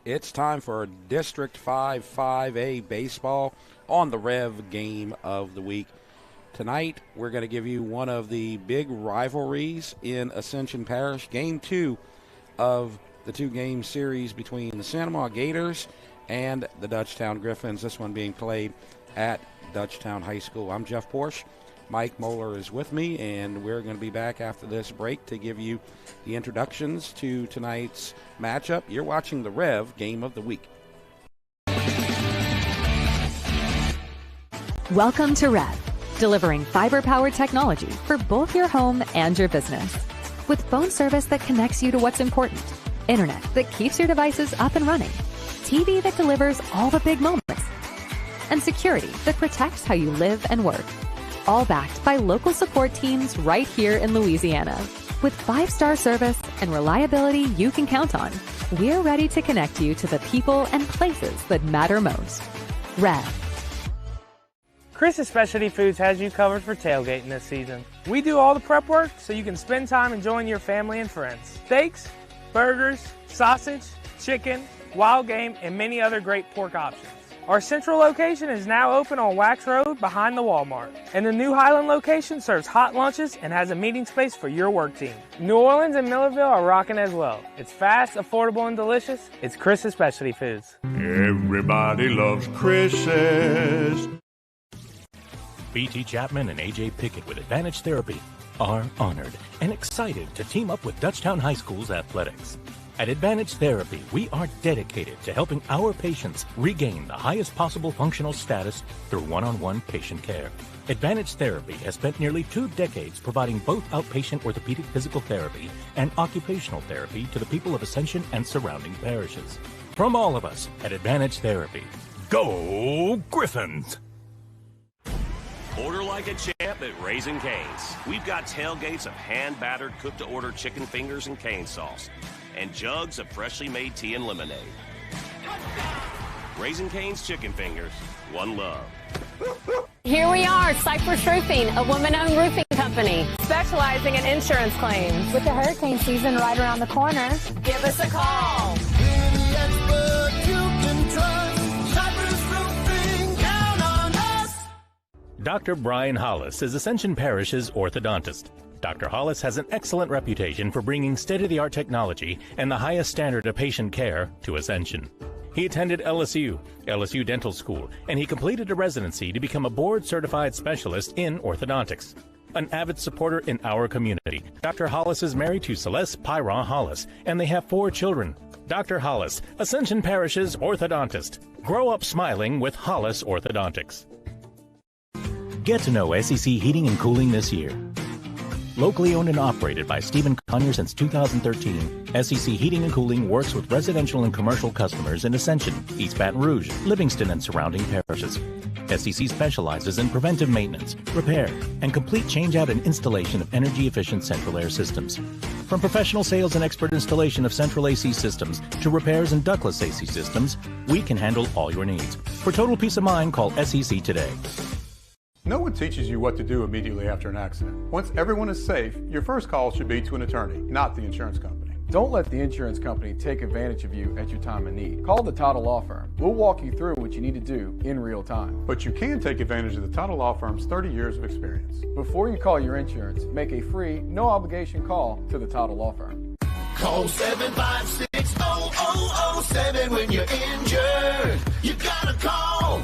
It's time for District 5 5A baseball on the Rev Game of the Week. Tonight, we're going to give you one of the big rivalries in Ascension Parish, Game 2 of the two-game series between the AMANT Gators and the DUTCHTOWN Griffins, this one being played at DUTCHTOWN High School. I'm Jeff Porsche. Mike Moeller is with me, and we're going to be back after this break to give you the introductions to tonight's matchup. You're watching the Rev Game of the Week. Welcome to REV, delivering fiber-powered technology for both your home and your business. With phone service that connects you to what's important, internet that keeps your devices up and running, TV that delivers all the big moments, and security that protects how you live and work. All backed by local support teams right here in Louisiana. With 5-star service and reliability you can count on, we're ready to connect you to the people and places that matter most. REV. Chris's Specialty Foods has you covered for tailgating this season. We do all the prep work so you can spend time enjoying your family and friends. Steaks, burgers, sausage, chicken, wild game, and many other great pork options. Our central location is now open on Wax Road behind the Walmart. And the new Highland location serves hot lunches and has a meeting space for your work team. New Orleans and Millerville are rocking as well. It's fast, affordable, and delicious. It's Chris's Specialty Foods. Everybody loves Chris's. B.T. Chapman and A.J. Pickett with Advantage Therapy are honored and excited to team up with DUTCHTOWN High School's athletics. At Advantage Therapy, we are dedicated to helping our patients regain the highest possible functional status through one-on-one patient care. Advantage Therapy has spent nearly 2 decades providing both outpatient orthopedic physical therapy and occupational therapy to the people of Ascension and surrounding parishes. From all of us at Advantage Therapy, go Griffins! Order like a champ at Raising Cane's. We've got tailgates of hand-battered, cooked-to-order chicken fingers and cane sauce, and jugs of freshly made tea and lemonade. Raising Cane's Chicken Fingers, one love. Here we are, Cypress Roofing, a woman-owned roofing company specializing in insurance claims. With the hurricane season right around the corner, give us a call. Dr. Brian Hollis is Ascension Parish's orthodontist. Dr. Hollis has an excellent reputation for bringing state-of-the-art technology and the highest standard of patient care to Ascension. He attended LSU Dental School, and he completed a residency to become a board-certified specialist in orthodontics. An avid supporter in our community, Dr. Hollis is married to Celeste Pyron Hollis, and they have 4 children. Dr. Hollis, Ascension Parish's orthodontist. Grow up smiling with Hollis Orthodontics. Get to know SEC Heating and Cooling this year. Locally owned and operated by Stephen Conyer since 2013, SEC Heating and Cooling works with residential and commercial customers in Ascension, East Baton Rouge, Livingston, and surrounding parishes. SEC specializes in preventive maintenance, repair, and complete changeout and installation of energy-efficient central air systems. From professional sales and expert installation of central AC systems to repairs and ductless AC systems, we can handle all your needs. For total peace of mind, call SEC today. No one teaches you what to do immediately after an accident. Once everyone is safe, your first call should be to an attorney, not the insurance company. Don't let the insurance company take advantage of you at your time of need. Call the Title Law Firm. We'll walk you through what you need to do in real time. But you can take advantage of the Title Law Firm's 30 years of experience. Before you call your insurance, make a free, no-obligation call to the Title Law Firm. Call 756-0007 when you're injured. You gotta call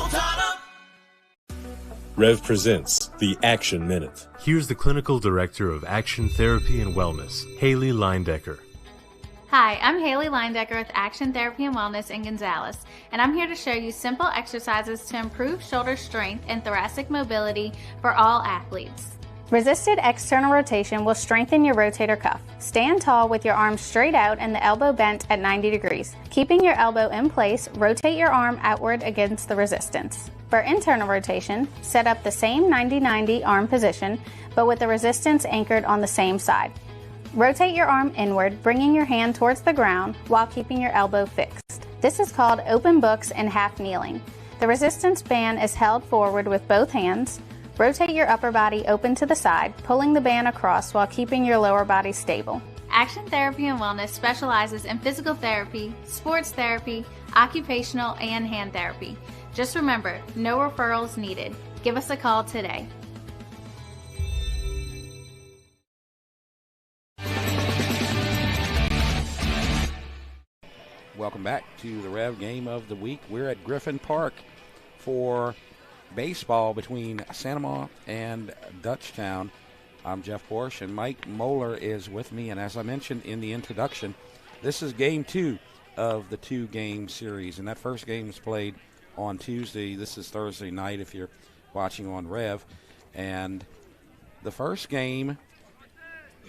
Title. Rev presents the Action Minute. Here's the Clinical Director of Action Therapy and Wellness, Haley Leindecker. Hi, I'm Haley Leindecker with Action Therapy and Wellness in Gonzales, and I'm here to show you simple exercises to improve shoulder strength and thoracic mobility for all athletes. Resisted external rotation will strengthen your rotator cuff. Stand tall with your arms straight out and the elbow bent at 90 degrees. Keeping your elbow in place, rotate your arm outward against the resistance. For internal rotation, set up the same 90-90 arm position, but with the resistance anchored on the same side. Rotate your arm inward, bringing your hand towards the ground while keeping your elbow fixed. This is called open books and half kneeling. The resistance band is held forward with both hands. Rotate your upper body open to the side, pulling the band across while keeping your lower body stable. Action Therapy and Wellness specializes in physical therapy, sports therapy, occupational, and hand therapy. Just remember, no referrals needed. Give us a call today. Welcome back to the Rev Game of the Week. We're at Griffin Park for baseball between Santa and Dutchtown. I'm Jeff Porsche, and Mike Moeller is with me. And as I mentioned in the introduction, this is game 2 of the 2-game series. And that first game was played on Tuesday. This is Thursday night if you're watching on Rev. And the first game,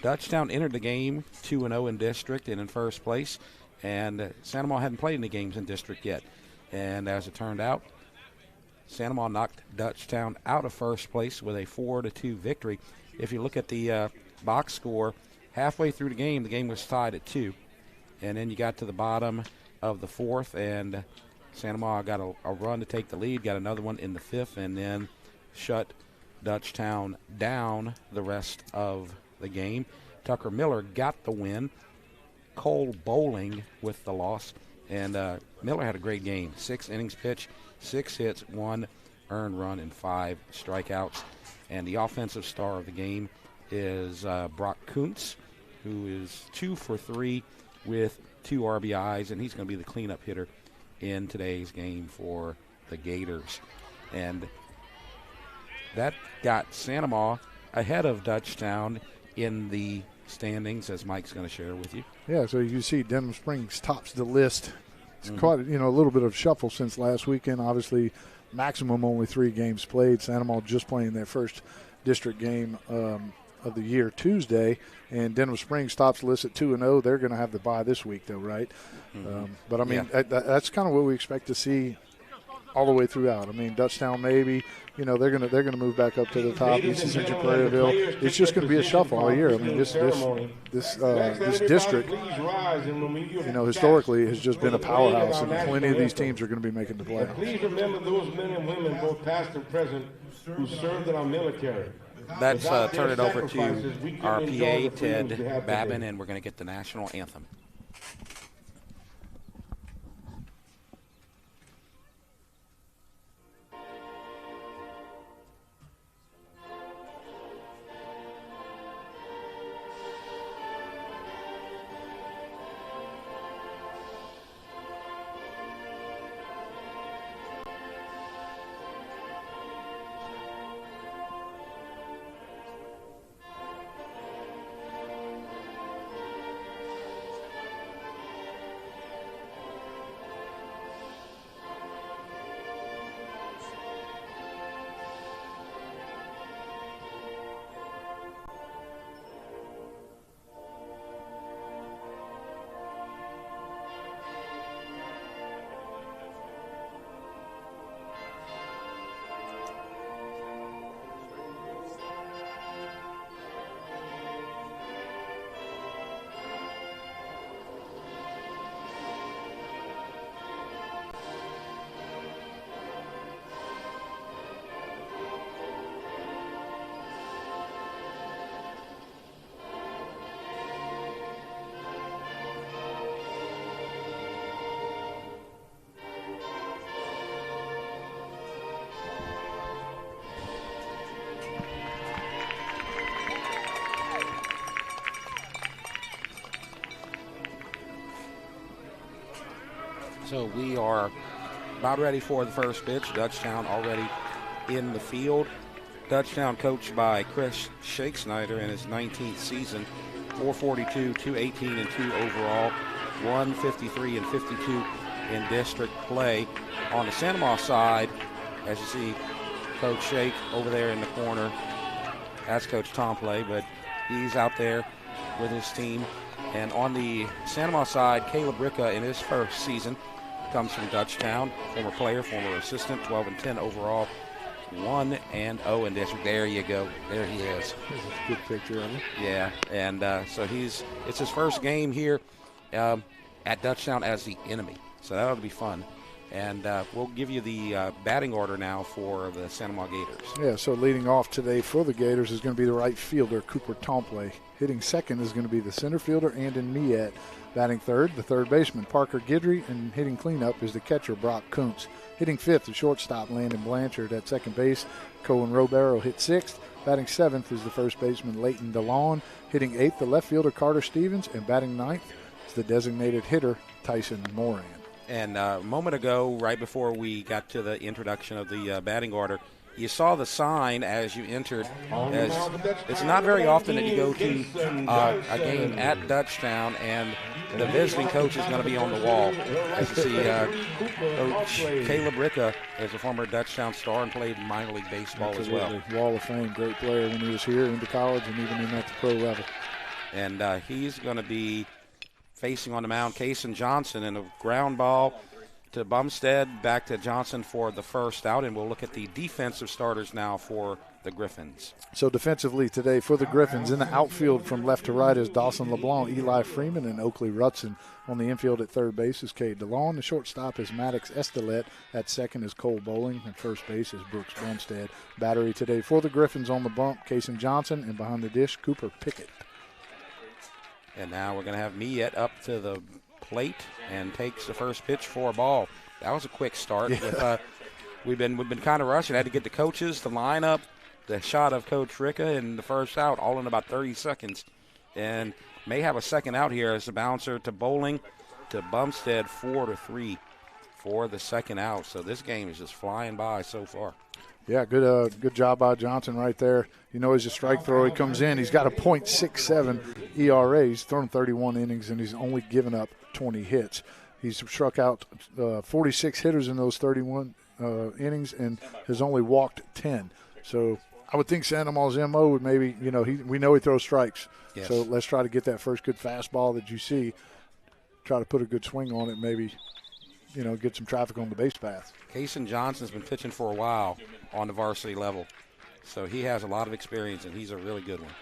Dutchtown entered the game 2-0 in district and in first place. And Santa Maria hadn't played any games in district yet. And as it turned out, Santa Maria knocked Dutchtown out of first place with a 4-2 victory. If you look at the box score, halfway through the game was tied at 2. And then you got to the bottom of the 4th, and Santa Maria got a run to take the lead, got another one in the 5th, and then shut Dutchtown down the rest of the game. Tucker Miller got the win. Cole Bowling with the loss. And Miller had a great game. 6 innings pitched, 6 hits, 1 earned run, and 5 strikeouts. And the offensive star of the game is Brock Kuntz, who is 2 for 3 with 2 RBIs, and he's going to be the cleanup hitter in today's game for the Gators. And that got Santa Maria ahead of Dutchtown in the standings, as Mike's going to share with you. Yeah, so you see Denham Springs tops the list. It's quite, a little bit of shuffle since last weekend. Obviously, maximum only 3 games played. Santa Maria just playing their first district game of the year Tuesday, and Denham Springs tops the list at 2-0. They're going to have the bye this week, though, right? But I mean, that's kind of what we expect to see all the way throughout. I mean, Dutchtown maybe, they're gonna move back up to the top. East Ascension, Prairieville. It's just going to be a shuffle all year. I mean, this district, historically has just been a powerhouse, and plenty of these teams are going to be making the playoffs. Please remember those men and women, both past and present, who served in our military. Let's turn it over to our PA, Ted Babin, and we're going to get the national anthem. So we are about ready for the first pitch. Dutchtown already in the field. Dutchtown coached by Chris Shakesnyder in his 19th season. 442, 218, and 2 overall. 153 and 52 in district play. On the Santa Maria side, as you see, Coach Shake over there in the corner. That's Coach Tomplay, but he's out there with his team. And on the Santa Maria side, Caleb Ricca in his first season comes from Dutchtown, former player, former assistant, 12 and 10 overall, 1-0 in district. There you go. There he is. This is a good picture of him. Yeah, and so it's his first game here at Dutchtown as the enemy. So that'll be fun. And we'll give you the batting order now for the Santa Maria Gators. Yeah, so leading off today for the Gators is going to be the right fielder, Cooper Tompley. Hitting second is going to be the center fielder, Andon Miet. Batting third, the third baseman, Parker Guidry. And hitting cleanup is the catcher, Brock Kuntz. Hitting fifth, the shortstop, Landon Blanchard. At second base, Cohen Robero hit sixth. Batting seventh is the first baseman, Leighton DeLon. Hitting eighth, the left fielder, Carter Stevens. And batting ninth is the designated hitter, Tyson Moran. And a moment ago, right before we got to the introduction of the batting order, you saw the sign as you entered. As it's not very often that you go to a game at Dutchtown and the visiting coach is going to be on the wall. As you see, Coach Caleb Ricka is a former Dutchtown star and played minor league baseball as well. Wall of Fame, great player when he was here into college and even in at the pro level. And he's going to be facing on the mound, Kason Johnson, and a ground ball to Bumstead, back to Johnson for the first out, and we'll look at the defensive starters now for the Griffins. So defensively today for the Griffins, in the outfield from left to right is Dawson LeBlanc, Eli Freeman, and Oakley Rutson. On the infield at third base is Cade DeLon. The shortstop is Maddox Estelet. At second is Cole Bowling. At first base is Brooks Bumstead. Battery today for the Griffins on the bump, Kason Johnson, and behind the dish, Cooper Pickett. And now we're going to have Miet up to the plate and takes the first pitch for a ball. That was a quick start. Yeah. We've been kind of rushing. Had to get the coaches, the lineup, the shot of Coach Ricka, and the first out, all in about 30 seconds. And may have a second out here as the bouncer to Bowling to Bumstead, 4-3 for the second out. So this game is just flying by so far. Yeah, good job by Johnson right there. You know, as a strike thrower, he comes in. He's got a .67 ERA. He's thrown 31 innings, and he's only given up 20 hits. He's struck out 46 hitters in those 31 innings and has only walked 10. So I would think Santa Ma's MO would maybe, we know he throws strikes. Yes. So let's try to get that first good fastball that you see, try to put a good swing on it, maybe, get some traffic on the base path. Kason Johnson's been pitching for a while on the varsity level. So he has a lot of experience, and he's a really good one.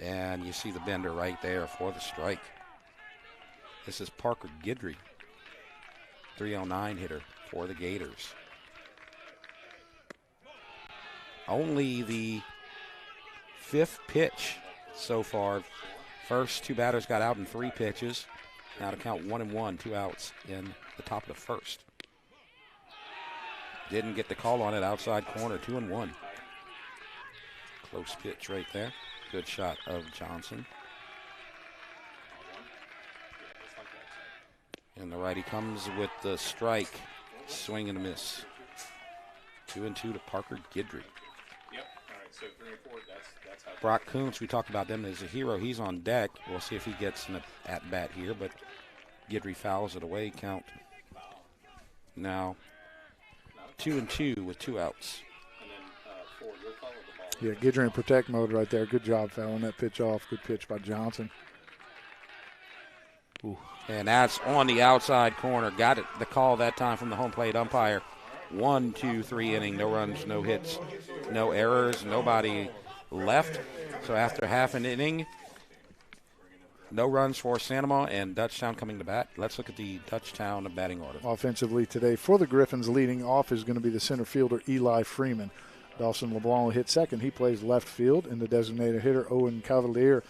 And you see the bender right there for the strike. This is Parker Guidry, 309 hitter for the Gators. Only the fifth pitch so far. First two batters got out in 3 pitches. Now to count 1-1, 2 outs in the top of the first. Didn't get the call on it, outside corner, 2-1. Close pitch right there. Good shot of Johnson. And the righty comes with the strike. Swing and a miss. 2-2 to Parker Guidry. Yep. All right, so 3 and 4, that's how. Brock Kuntz, we talked about them as a hero. He's on deck. We'll see if he gets an at-bat here, but Guidry fouls it away. Count now 2-2 with 2 outs. And then 4, you'll follow the ball. Yeah, Guidry in protect mode right there. Good job fouling that pitch off. Good pitch by Johnson. Ooh. And that's on the outside corner. Got it, the call that time from the home plate umpire. 1, 2, 3 inning. No runs, no hits, no errors, nobody left. So after half an inning, no runs for Santa Ma and Dutchtown coming to bat. Let's look at the Dutchtown batting order. Offensively today for the Griffins, leading off is going to be the center fielder, Eli Freeman. Dawson LeBlanc will hit second. He plays left field, and the designated hitter, Owen Cavalier,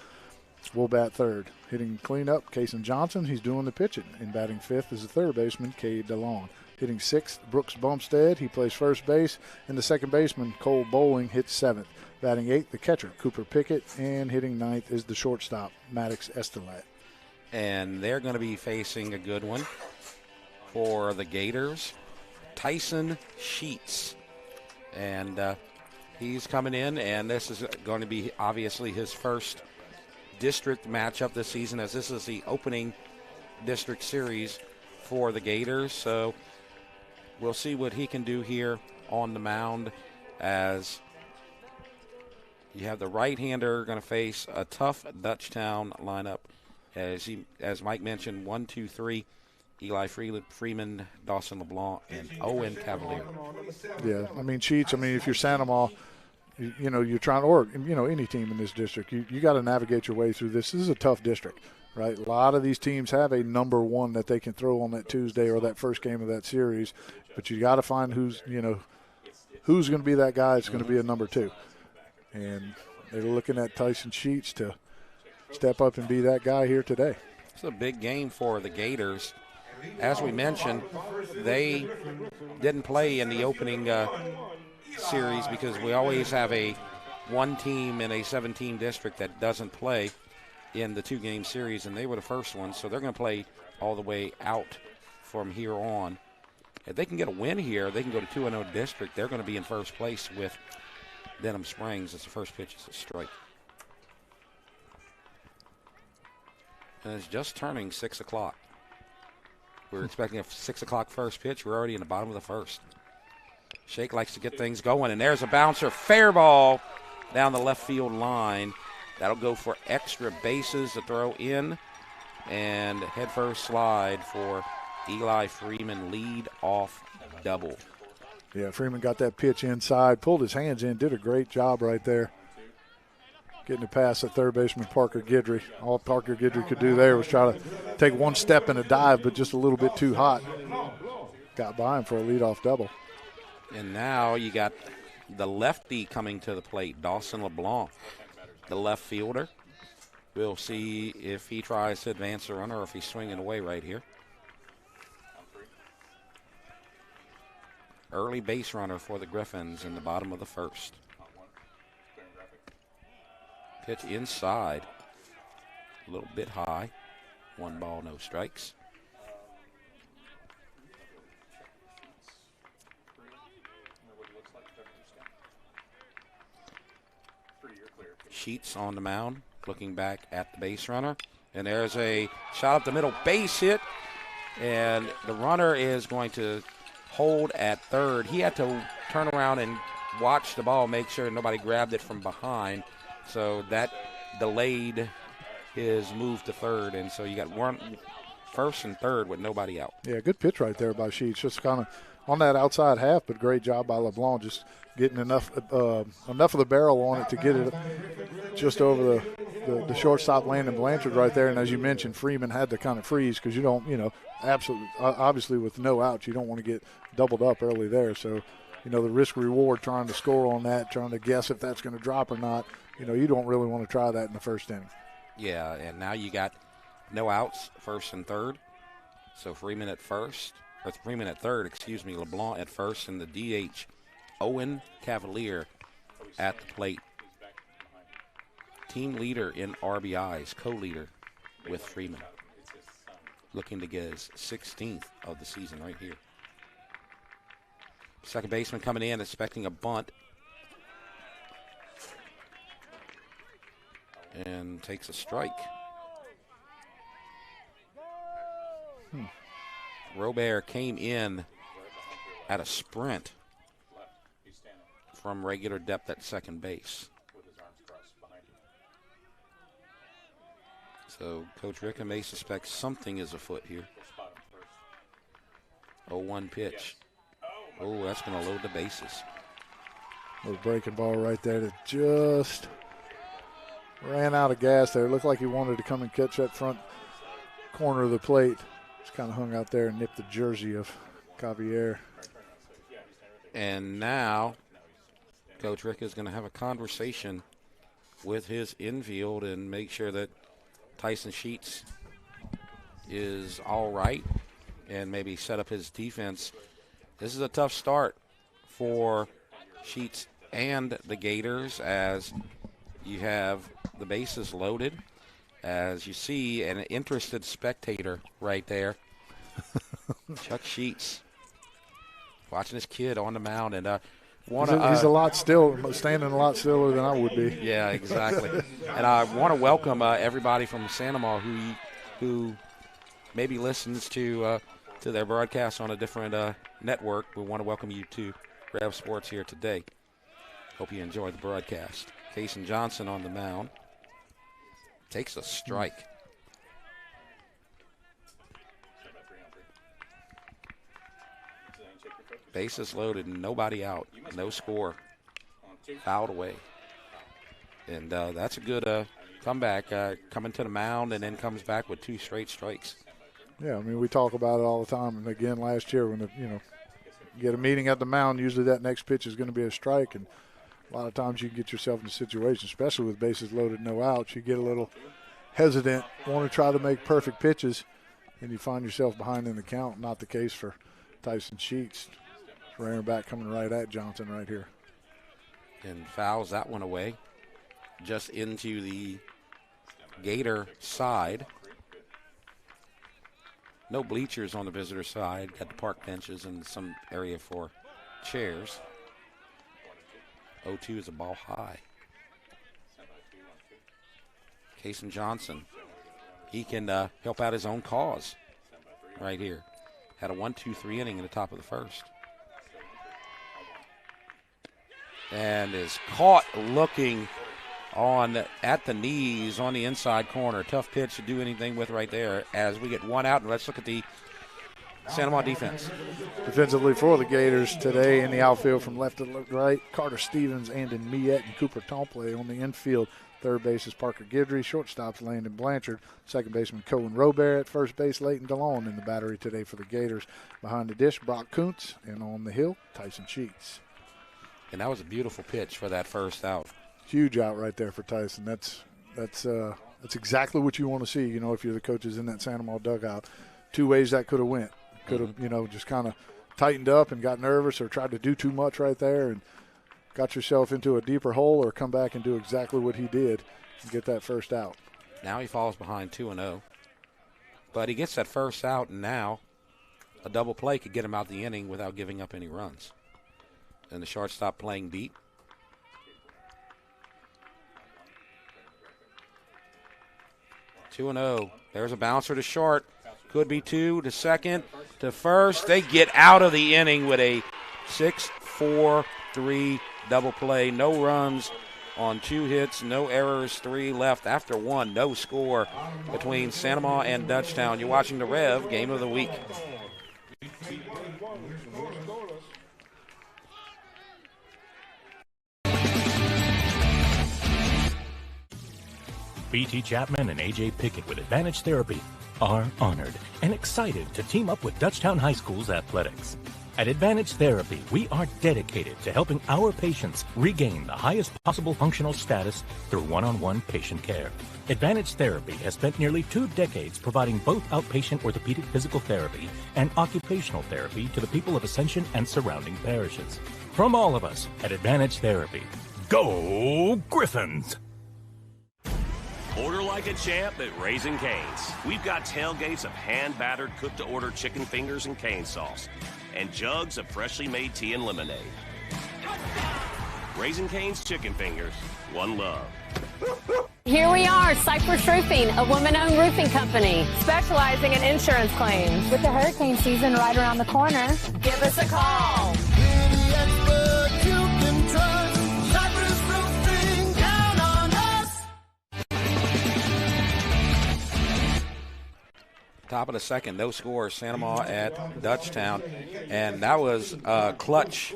will bat third. Hitting cleanup, Kason Johnson. He's doing the pitching. And batting fifth is the third baseman, Cade DeLon. Hitting sixth, Brooks Bumstead. He plays first base. And the second baseman, Cole Bowling, hits seventh. Batting eighth, the catcher, Cooper Pickett. And hitting ninth is the shortstop, Maddox Estelet. And they're going to be facing a good one for the Gators, Tyson Sheets. And he's coming in, and this is going to be obviously his first district matchup this season, as this is the opening district series for the Gators. So we'll see what he can do here on the mound, as you have the right-hander going to face a tough Dutchtown lineup. As Mike mentioned, 1, 2, 3, Eli Freeman, Dawson LeBlanc, and Owen Cavalier. Yeah, Sheets, if you're Santa Ma, you're trying, or, any team in this district, you got to navigate your way through this. This is a tough district. right? A lot of these teams have a number one that they can throw on that Tuesday or that first game of that series, but you got to find who's going to be that guy that's going to be a number two. And they're looking at Tyson Sheets to step up and be that guy here today. It's a big game for the Gators. As we mentioned, they didn't play in the opening series because we always have one team in a 17 district that doesn't play in the two-game series, and they were the first one, so they're going to play all the way out from here on. If they can get a win here, they can go to 2-0 district. They're going to be in first place with Denham Springs. It's the first pitch. It's a strike. And it's just turning 6 o'clock. We're expecting a 6 o'clock first pitch. We're already in the bottom of the first. Shake likes to get things going, and there's a bouncer. Fair ball down the left field line. That'll go for extra bases to throw in, and head first slide for Eli Freeman, lead off double. Yeah, Freeman got that pitch inside, pulled his hands in, did a great job right there. Getting a pass at third baseman Parker Guidry. All Parker Guidry could do there was try to take one step in a dive, but just a little bit too hot. Got by him for a leadoff double. And now you got the lefty coming to the plate, Dawson LeBlanc, the left fielder. We'll see if he tries to advance the runner or if he's swinging away right here. Early base runner for the Griffins in the bottom of the first. Pitch inside, a little bit high. 1 ball, no strikes. Sheets on the mound, looking back at the base runner. And there's a shot up the middle, base hit. And the runner is going to hold at third. He had to turn around and watch the ball, make sure nobody grabbed it from behind. So that delayed his move to third. And so you got one first and third with nobody out. Yeah, good pitch right there by Sheets. Just kind of on that outside half, but great job by LeBlanc just getting enough of the barrel on it to get it just over the shortstop Landon Blanchard right there. And as you mentioned, Freeman had to kind of freeze because you don't, absolutely, obviously with no outs, you don't want to get doubled up early there. So, the risk reward trying to score on that, trying to guess if that's going to drop or not, you don't really want to try that in the first inning. Yeah, and now you got no outs, first and third. So Freeman at third, LeBlanc at first, and the DH, Owen Cavalier at the plate. Team leader in RBIs, co-leader with Freeman. Looking to get his 16th of the season right here. Second baseman coming in, expecting a bunt. And takes a strike. Robert came in at a sprint from regular depth at second base. So Coach Ricka may suspect something is afoot here. 0-1 pitch. Oh, that's going to load the bases. Little breaking ball right there that just ran out of gas there. It looked like he wanted to come and catch that front corner of the plate. Just kind of hung out there and nipped the jersey of Cavalier. And now Coach Rick is going to have a conversation with his infield and make sure that Tyson Sheets is all right and maybe set up his defense. This is a tough start for Sheets and the Gators as you have the bases loaded. As you see, an interested spectator right there. Chuck Sheets watching his kid on the mound. And he's a lot still, standing a lot stiller than I would be. Yeah, exactly. And I want to welcome everybody from Sanama who maybe listens to their broadcast on a different network. We want to welcome you to REV Sports here today. Hope you enjoy the broadcast. Kason Johnson on the mound. Takes a strike. Bases loaded, nobody out, no score. Fouled away. And that's a good comeback, coming to the mound, and then comes back with 2 straight strikes. Yeah, I mean, we talk about it all the time. And again, last year when you get a meeting at the mound, usually that next pitch is going to be a strike, and a lot of times you can get yourself in a situation, especially with bases loaded, no outs. You get a little hesitant, want to try to make perfect pitches, and you find yourself behind in the count. Not the case for Tyson Sheets. Rearing back, coming right at Johnson right here. And fouls that one away, just into the Gator side. No bleachers on the visitor side. Got the park benches and some area for chairs. 0-2 is a ball high. Kason Johnson, he can help out his own cause right here. Had a 1-2-3 inning in the top of the first. And is caught looking at the knees on the inside corner. Tough pitch to do anything with right there as we get one out. And let's look at the Santa Maria defense. Defensively for the Gators today in the outfield from left to right, Carter Stevens, Andon Miette, and Cooper Tomplay. On the infield, third base is Parker Guidry, shortstops Landon Blanchard, second baseman Cohen Robert, at first base Leighton DeLon in the battery today for the Gators. Behind the dish, Brock Kuntz, and on the hill, Tyson Sheets. And that was a beautiful pitch for that first out. Huge out right there for Tyson. That's exactly what you want to see, if you're the coaches in that Santa Maria dugout. 2 ways that could have went. Could have, just kind of tightened up and got nervous or tried to do too much right there and got yourself into a deeper hole, or come back and do exactly what he did and get that first out. Now he falls behind 2-0. But he gets that first out, and now a double play could get him out the inning without giving up any runs. And the shortstop playing beat. Two and 0. There's a bouncer to short. Could be 2 to second to first. They get out of the inning with a 6-4-3 double play. No runs on 2 hits, no errors, 3 left after 1. No score between Santa Maria and Dutchtown. You're watching the Rev Game of the Week. B.T. Chapman and A.J. Pickett with Advantage Therapy are honored and excited to team up with Dutchtown High School's athletics. At Advantage Therapy, we are dedicated to helping our patients regain the highest possible functional status through one-on-one patient care. Advantage Therapy has spent nearly 2 decades providing both outpatient orthopedic physical therapy and occupational therapy to the people of Ascension and surrounding parishes. From all of us at Advantage Therapy, go Griffins! Order like a champ at Raising Cane's. We've got tailgates of hand-battered, cooked-to-order chicken fingers and cane sauce, and jugs of freshly made tea and lemonade. Raising Cane's Chicken Fingers. One love. Here we are, Cypress Roofing, a woman-owned roofing company specializing in insurance claims. With the hurricane season right around the corner, give us a call. Top of the second, no score, Santa Maria at Dutchtown. And that was a clutch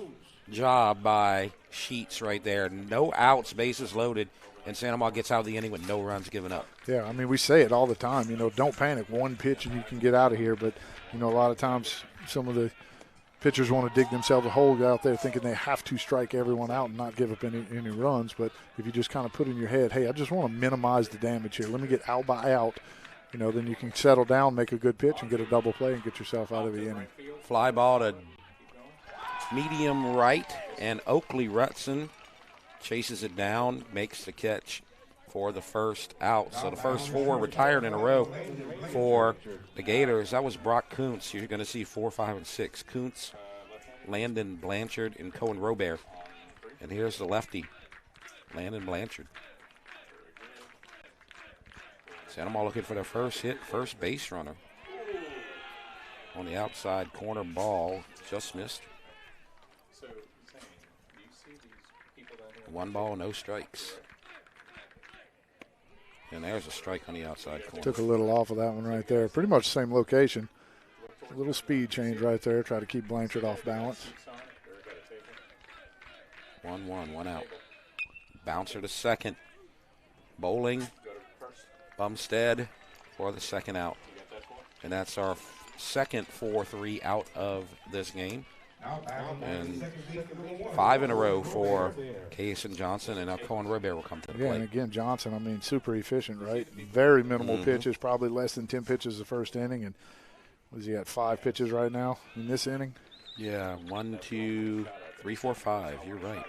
job by Sheets right there. No outs, bases loaded, and Santa Maria gets out of the inning with no runs given up. Yeah, I mean, we say it all the time, don't panic. 1 pitch and you can get out of here. But, a lot of times some of the pitchers want to dig themselves a hole out there thinking they have to strike everyone out and not give up any runs. But if you just kind of put in your head, hey, I just want to minimize the damage here. Let me get out by out. Then you can settle down, make a good pitch, and get a double play and get yourself out of the inning. Fly ball to medium right, and Oakley Rutson chases it down, makes the catch for the first out. So the first 4 retired in a row for the Gators. That was Brock Kuntz. You're going to see 4, 5, and 6. Kuntz, Landon Blanchard, and Cohen Robert. And here's the lefty, Landon Blanchard. Santa Maria looking for their first hit, first base runner. On the outside corner ball, just missed. 1 ball, no strikes. And there's a strike on the outside corner. Took a little off of that one right there. Pretty much same location. A little speed change right there. Try to keep Blanchard off balance. 1-1, 1 out. Bouncer to second. Bowling Bumstead for the second out. And that's our second 4-3 out of this game. And 5 in a row for Case and Johnson, and now Cohen Robert will come to the plate. And again, Johnson, I mean, super efficient, right? Very minimal pitches, probably less than 10 pitches the first inning. And what has he got, 5 pitches right now in this inning? Yeah, 1, 2, 3, 4, 5. You're right.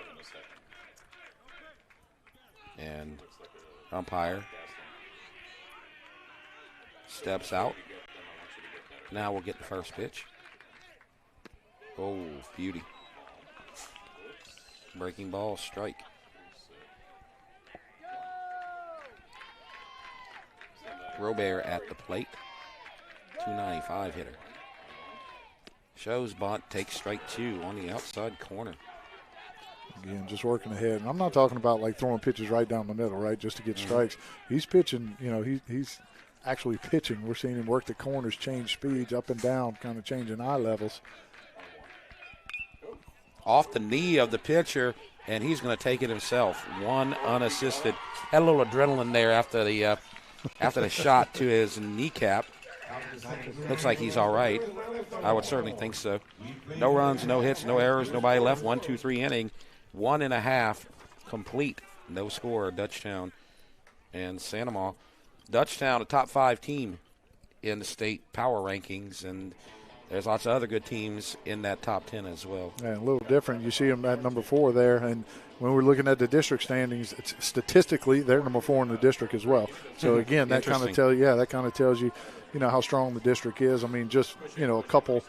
And umpire steps out. Now we'll get the first pitch. Oh, beauty. Breaking ball, strike. Robert at the plate. 295 hitter. Shows bunt, takes strike 2 on the outside corner. Again, just working ahead. And I'm not talking about like throwing pitches right down the middle, right, just to get strikes. He's pitching, you know, he's actually pitching. We're seeing him work the corners, change speeds up and down, kind of changing eye levels. Off the knee of the pitcher, and he's going to take it himself. One unassisted. Had a little adrenaline there after the shot to his kneecap. Looks like he's all right. I would certainly think so. No runs, no hits, no errors, nobody left. 1-2-3 inning. 1.5 complete. No score. Dutchtown and Sanamaw. Dutchtown, a top 5 team in the state power rankings, and there's lots of other good teams in that top 10 as well. Yeah, a little different. You see them at number 4 there, and when we're looking at the district standings, statistically they're number 4 in the district as well. So again, that kind of tells you, you know, how strong the district is. I mean, just, you know, a couple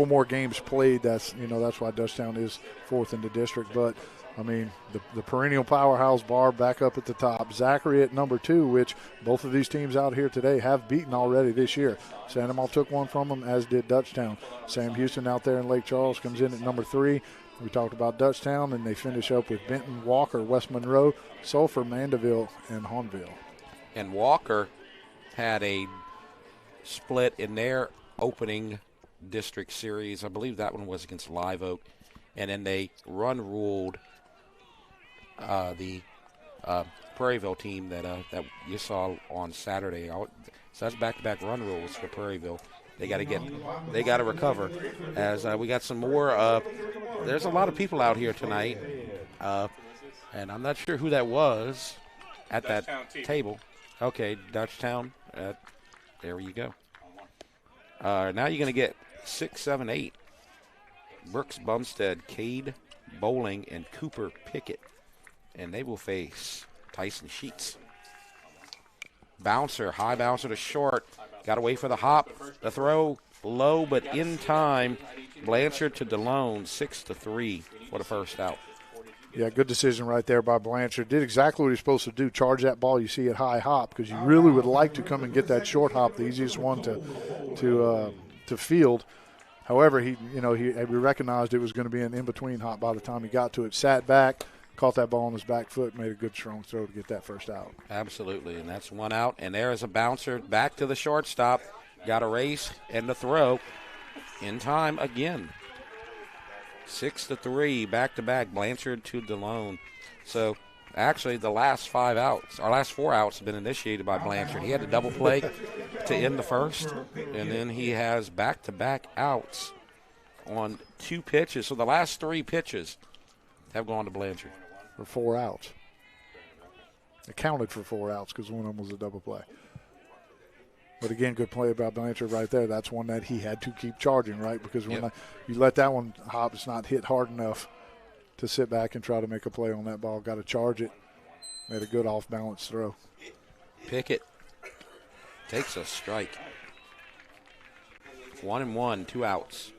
more games played. That's, you know, that's why Dutchtown is 4th in the district. But I mean, the perennial powerhouse Barb back up at the top. Zachary at number 2, which both of these teams out here today have beaten already this year. Sanamaw took one from them, as did Dutchtown. Sam Houston out there in Lake Charles comes in at number 3. We talked about Dutchtown, and they finish up with Benton, Walker, West Monroe, Sulphur, Mandeville, and Hahnville. And Walker had a split in their opening district series. I believe that one was against Live Oak. And then they ruled the Prairieville team that you saw on Saturday. So that's back-to-back run rules for Prairieville. They got to recover. As we got some more. There's a lot of people out here tonight, and I'm not sure who that was at that table. Okay, Dutchtown. There you go. Now you're going to get 6, 7, 8. Brooks Bumstead, Cade Bowling, and Cooper Pickett. And they will face Tyson Sheets. Bouncer, high bouncer to short. Got to wait for the hop. The throw low but in time. Blanchard to DeLone, 6-3 for the first out. Yeah, good decision right there by Blanchard. Did exactly what he's supposed to do, charge that ball you see at high hop, because you really would like to come and get that short hop, the easiest one to field. However, he recognized it was going to be an in-between hop by the time he got to it. Sat back, caught that ball on his back foot, made a good strong throw to get that first out. Absolutely, and that's one out. And there is a bouncer back to the shortstop. Got a race and the throw in time again. 6-3, back-to-back, Blanchard to DeLone. So actually the last 4 outs have been initiated by Blanchard. He had a double play to end the first, and then he has back-to-back outs on 2 pitches. So the last 3 pitches have gone to Blanchard. For 4 outs. It counted for 4 outs because one of them was a double play. But again, good play about Blanchard right there. That's one that he had to keep charging, right? Because when you let that one hop, it's not hit hard enough to sit back and try to make a play on that ball. Got to charge it. Made a good off-balance throw. Pickett takes a strike. 1-1, 2 outs.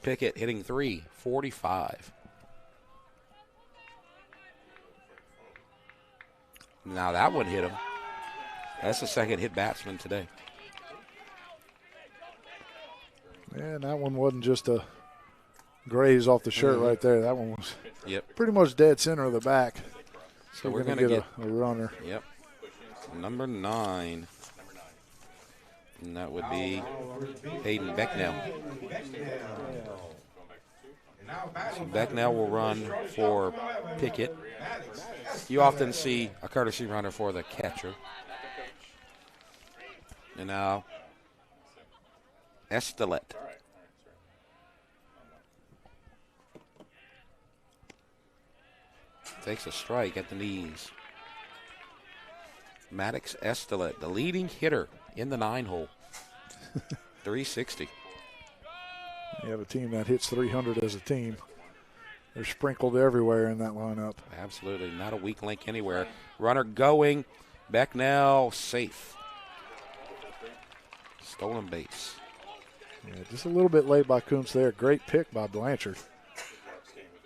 Pickett hitting .345. Now that one hit him. That's the second hit batsman today. And that one wasn't just a graze off the shirt right there. That one was pretty much dead center of the back. So we're going to get a runner. Yep. Number 9. And that would be Hayden Becknell. So Becknell will run for Pickett. You often see a courtesy runner for the catcher. And now, Estelet. Takes a strike at the knees. Maddox Estelet, the leading hitter in the 9-hole. 360. You have a team that hits 300 as a team. They're sprinkled everywhere in that lineup. Absolutely. Not a weak link anywhere. Runner going. Becknell safe. Stolen base. Yeah, just a little bit late by Kuntz there. Great pick by Blanchard.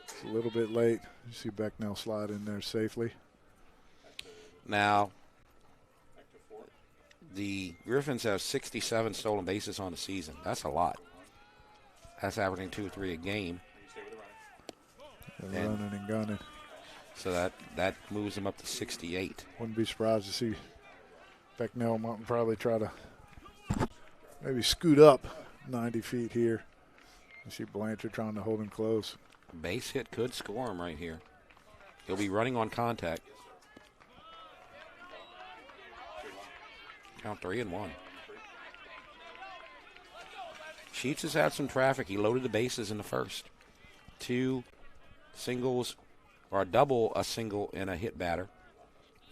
It's a little bit late. You see Becknell slide in there safely. Now, the Griffins have 67 stolen bases on the season. That's a lot. That's averaging 2 or 3 a game. They're running and gunning. So that moves them up to 68. Wouldn't be surprised to see Becknell probably try to maybe scoot up 90 feet here. You see Blanchard trying to hold him close. A base hit could score him right here. He'll be running on contact. Count 3-1. Sheets has had some traffic. He loaded the bases in the first. 2 singles, or a double, a single, and a hit batter.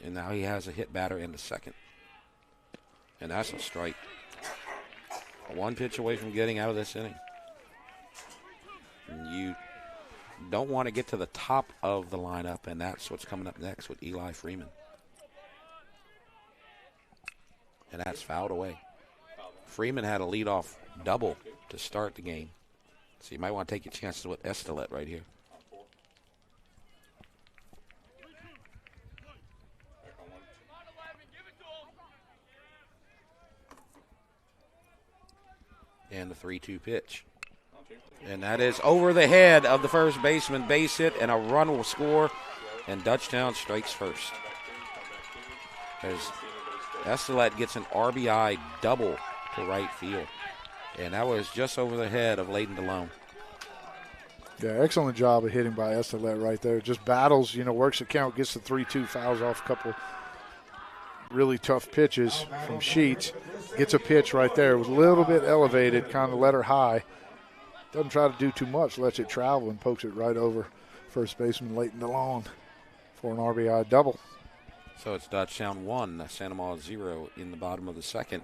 And now he has a hit batter in the second. And that's a strike. 1 pitch away from getting out of this inning. And you don't want to get to the top of the lineup, and that's what's coming up next with Eli Freeman. And that's fouled away. Freeman had a leadoff double to start the game. So you might want to take your chances with Estelet right here. And the 3-2 pitch. And that is over the head of the first baseman. Base hit, and a run will score. And Dutchtown strikes first. As Estelet gets an RBI double to right field. And that was just over the head of Layden DeLone. Yeah, excellent job of hitting by Estelet right there. Just battles, works the count, gets the 3-2, fouls off a couple really tough pitches from Sheets. Gets a pitch right there. It was a little bit elevated, kind of let her high. Doesn't try to do too much, lets it travel and pokes it right over first baseman Layton DeLone for an RBI double. So it's Dutchtown 1, Santa Maria 0 in the bottom of the second.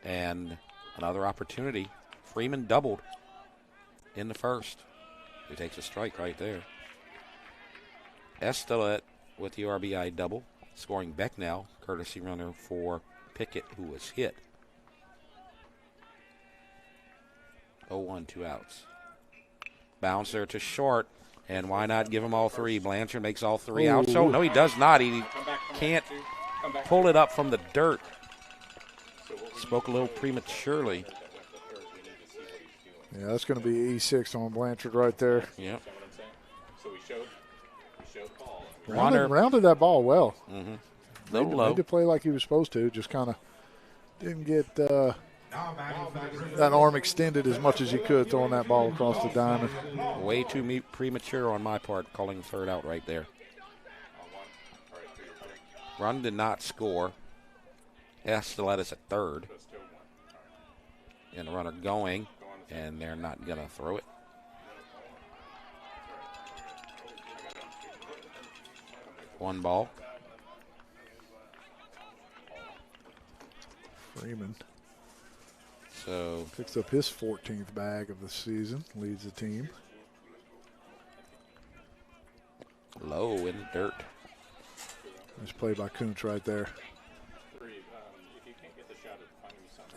And another opportunity. Freeman doubled in the first. He takes a strike right there. Estelet with the RBI double, scoring Becknell, courtesy runner for Pickett, who was hit. 0-1, 2 outs. Bouncer to short, and why not give him all 3? Blanchard makes all 3 outs. Oh, no, he does not. He can't pull it up from the dirt. Spoke a little prematurely. Yeah, that's going to be E6 on Blanchard right there. Yep. So we showed call. Rounded that ball well. Mm-hmm. Little low. Made to play like he was supposed to. Just kind of didn't get that arm extended as much as he could, throwing that ball across the diamond. Way too premature on my part, calling the third out right there. Run did not score. Estelet is at third. And the runner going, and they're not going to throw it. One ball. Freeman so picks up his 14th bag of the season, leads the team. Low in the dirt. Nice play by Kuntz right there.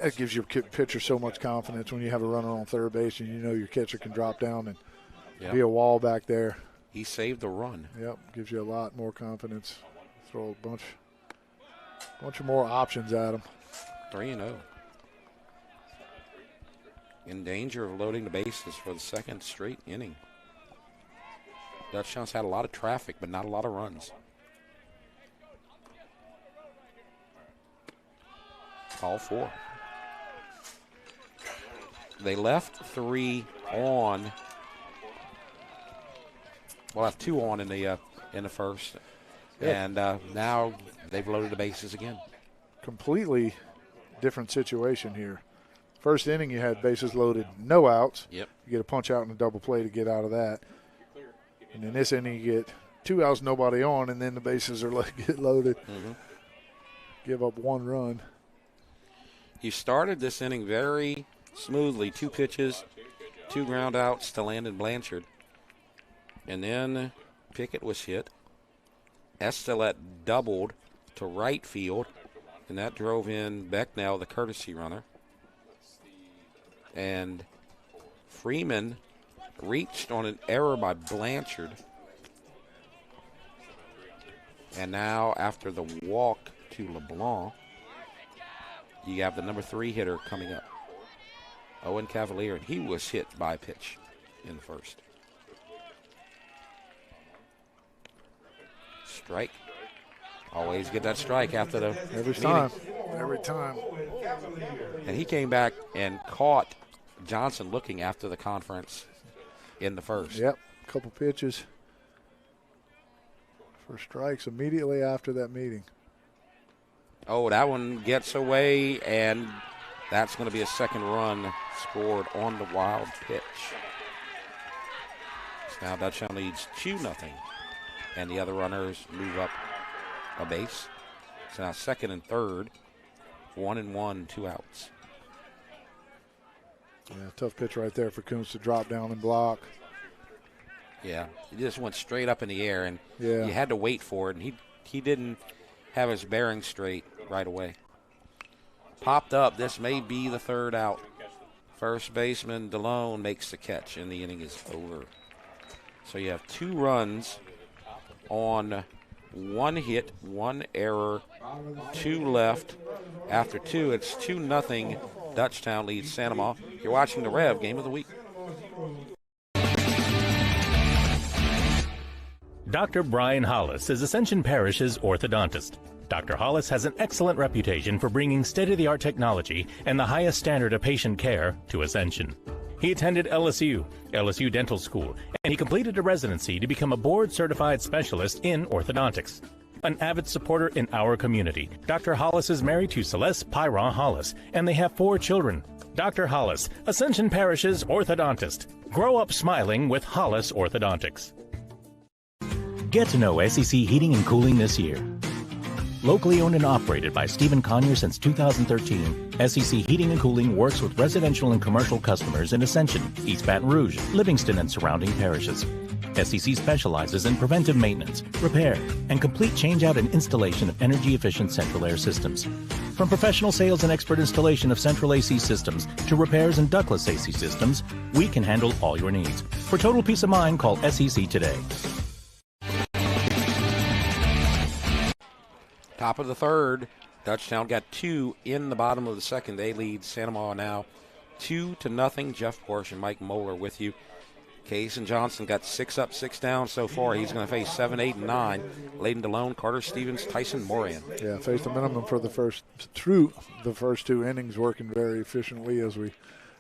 That gives your pitcher so much confidence when you have a runner on third base and you know your catcher can drop down and be a wall back there. He saved the run. Yep, gives you a lot more confidence. Throw a bunch of more options at him. 3-0. In danger of loading the bases for the second straight inning. Dutchtown's had a lot of traffic, but not a lot of runs. All 4. They left 3 on. We'll have 2 on in the first. And now they've loaded the bases again. Completely different situation here. First inning, you had bases loaded, no outs. Yep. You get a punch out and a double play to get out of that. And in this inning, you get 2 outs, nobody on, and then the bases are get loaded. Mm-hmm. Give up 1 run. You started this inning very smoothly. 2 pitches, 2 ground outs to Landon Blanchard. And then Pickett was hit. Estelette doubled to right field, and that drove in Becknell, the courtesy runner. And Freeman reached on an error by Blanchard. And now after the walk to LeBlanc, you have the number 3 hitter coming up, Owen Cavalier, and he was hit by a pitch in the first. Strike. Always get that strike after the Every meeting. time. And he came back and caught Johnson looking after the conference in the first. Yep, a couple pitches for strikes immediately after that meeting. Oh, that one gets away, and that's going to be a second run scored on the wild pitch. So now Dutchtown leads 2-0, and the other runners move up a base. So now second and third, 1-1, 2 outs. Yeah, tough pitch right there for Kuntz to drop down and block. Yeah, he just went straight up in the air, and Yeah. you had to wait for it, and he didn't have his bearing straight right away. Popped up. This may be the third out. First baseman DeLone makes the catch, and the inning is over. So you have 2 runs on 1 hit, 1 error, 2 left. After 2, it's 2-0. Dutchtown leads Sanoma. You're watching the Rev Game of the Week. Dr. Brian Hollis is Ascension Parish's orthodontist. Dr. Hollis has an excellent reputation for bringing state-of-the-art technology and the highest standard of patient care to Ascension. He attended LSU Dental School, and he completed a residency to become a board-certified specialist in orthodontics. An avid supporter in our community, Dr. Hollis is married to Celeste Pyron Hollis, and they have 4 children. Dr. Hollis, Ascension Parish's orthodontist. Grow up smiling with Hollis Orthodontics. Get to know SEC Heating and Cooling this year. Locally owned and operated by Stephen Conyer since 2013, SEC Heating and Cooling works with residential and commercial customers in Ascension, East Baton Rouge, Livingston, and surrounding parishes. SEC specializes in preventive maintenance, repair, and complete changeout and installation of energy-efficient central air systems. From professional sales and expert installation of central AC systems to repairs and ductless AC systems, we can handle all your needs. For total peace of mind, call SEC today. Top of the third, Dutchtown got 2 in the bottom of the second. They lead Santa Maria now 2-0. Jeff Porsche and Mike Moeller with you. Case and Johnson got 6 up, 6 down so far. He's going to face 7, 8, and 9. Layden DeLone, Carter Stevens, Tyson Moran. Yeah, faced a minimum for the first 2 innings, working very efficiently, as we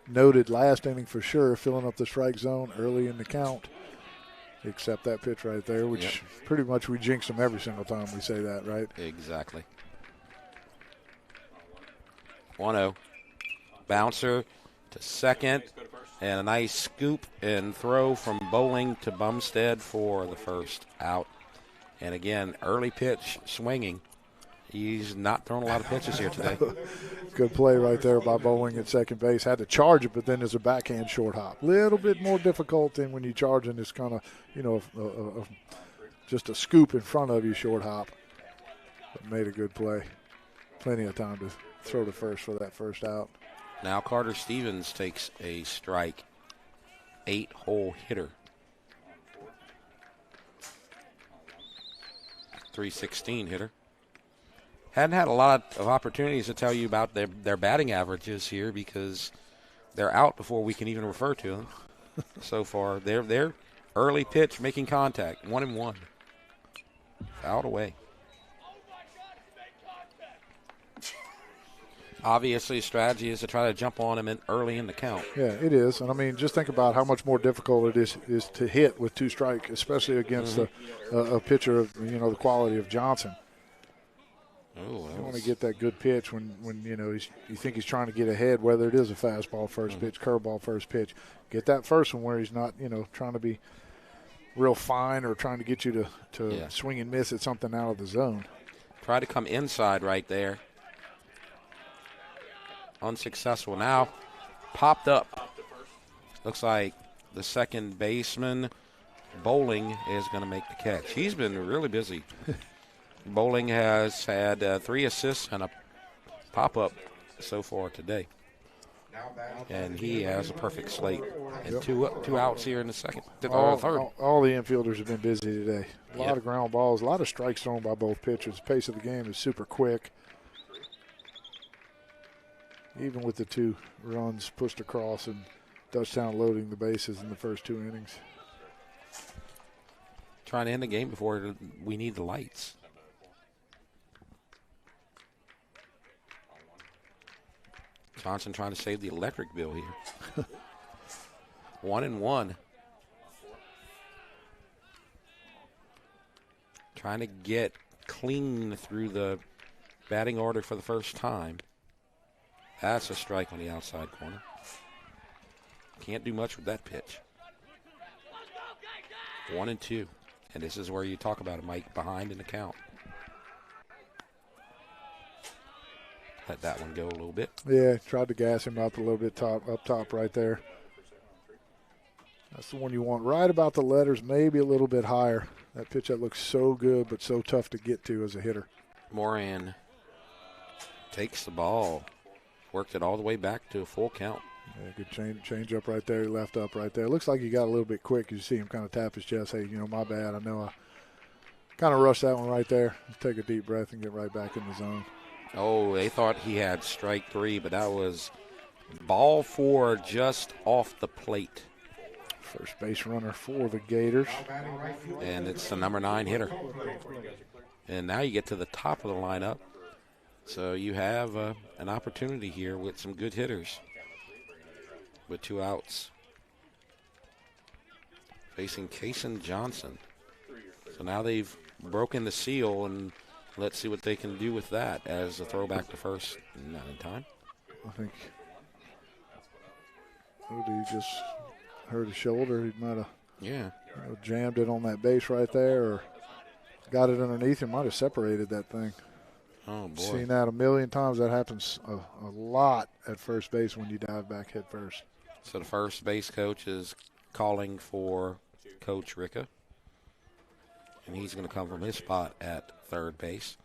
noted last inning for sure, filling up the strike zone early in the count. Except that pitch right there, which pretty much we jinx them every single time we say that, right? Exactly. 1-0. Bouncer to second, and a nice scoop and throw from Bowling to Bumstead for the first out. And again, early pitch swinging. He's not throwing a lot of pitches here today. Good play right there by Bowling at second base. Had to charge it, but then there's a backhand short hop. Little bit more difficult than when you charge in this kind of, just a scoop in front of you short hop. But made a good play. Plenty of time to throw to first for that first out. Now Carter Stevens takes a strike. 8-hole hitter. 316 hitter. Hadn't had a lot of opportunities to tell you about their batting averages here because they're out before we can even refer to them so far. They're early pitch making contact. 1-1. Out away. Obviously, strategy is to try to jump on him early in the count. Yeah, it is. And, I mean, just think about how much more difficult it is to hit with 2 strike, especially against a pitcher of, the quality of Johnson. Oh, you want to get that good pitch when you think he's trying to get ahead, whether it is a fastball first pitch, curveball first pitch. Get that first one where he's not, trying to be real fine or trying to get you to swing and miss at something out of the zone. Try to come inside right there. Unsuccessful. Now popped up. Looks like the second baseman, Bowling, is going to make the catch. He's been really busy. Bowling has had 3 assists and a pop-up so far today. And he has a perfect slate. And two outs here in the third. All the infielders have been busy today. A lot of ground balls, a lot of strikes thrown by both pitchers. The pace of the game is super quick. Even with the 2 runs pushed across and DUTCHTOWN loading the bases in the first 2 innings. Trying to end the game before we need the lights. Johnson trying to save the electric bill here. 1-1. Trying to get clean through the batting order for the first time. That's a strike on the outside corner. Can't do much with that pitch. 1-2. And this is where you talk about it, Mike, behind in the count. Let that one go a little bit. Yeah, tried to gas him up a little bit up top right there. That's the one you want right about the letters, maybe a little bit higher. That pitch that looks so good but so tough to get to as a hitter. Moran takes the ball. Worked it all the way back to a full count. Yeah, good change up right there. He left up right there. Looks like he got a little bit quick. You see him kind of tap his chest. Hey, my bad. I know I kind of rushed that one right there. Take a deep breath and get right back in the zone. Oh, they thought he had strike 3, but that was ball 4 just off the plate. First base runner for the Gators. And it's the number 9 hitter. And now you get to the top of the lineup. So you have an opportunity here with some good hitters with 2 outs. Facing Kason Johnson. So now they've broken the seal, and let's see what they can do with that as a throwback to first. Not in time. I think he just hurt his shoulder. He might have jammed it on that base right there or got it underneath him. Might have separated that thing. Oh, boy. Seen that a million times. That happens a lot at first base when you dive back head first. So the first base coach is calling for Coach Ricca. And he's going to come from his spot at third base.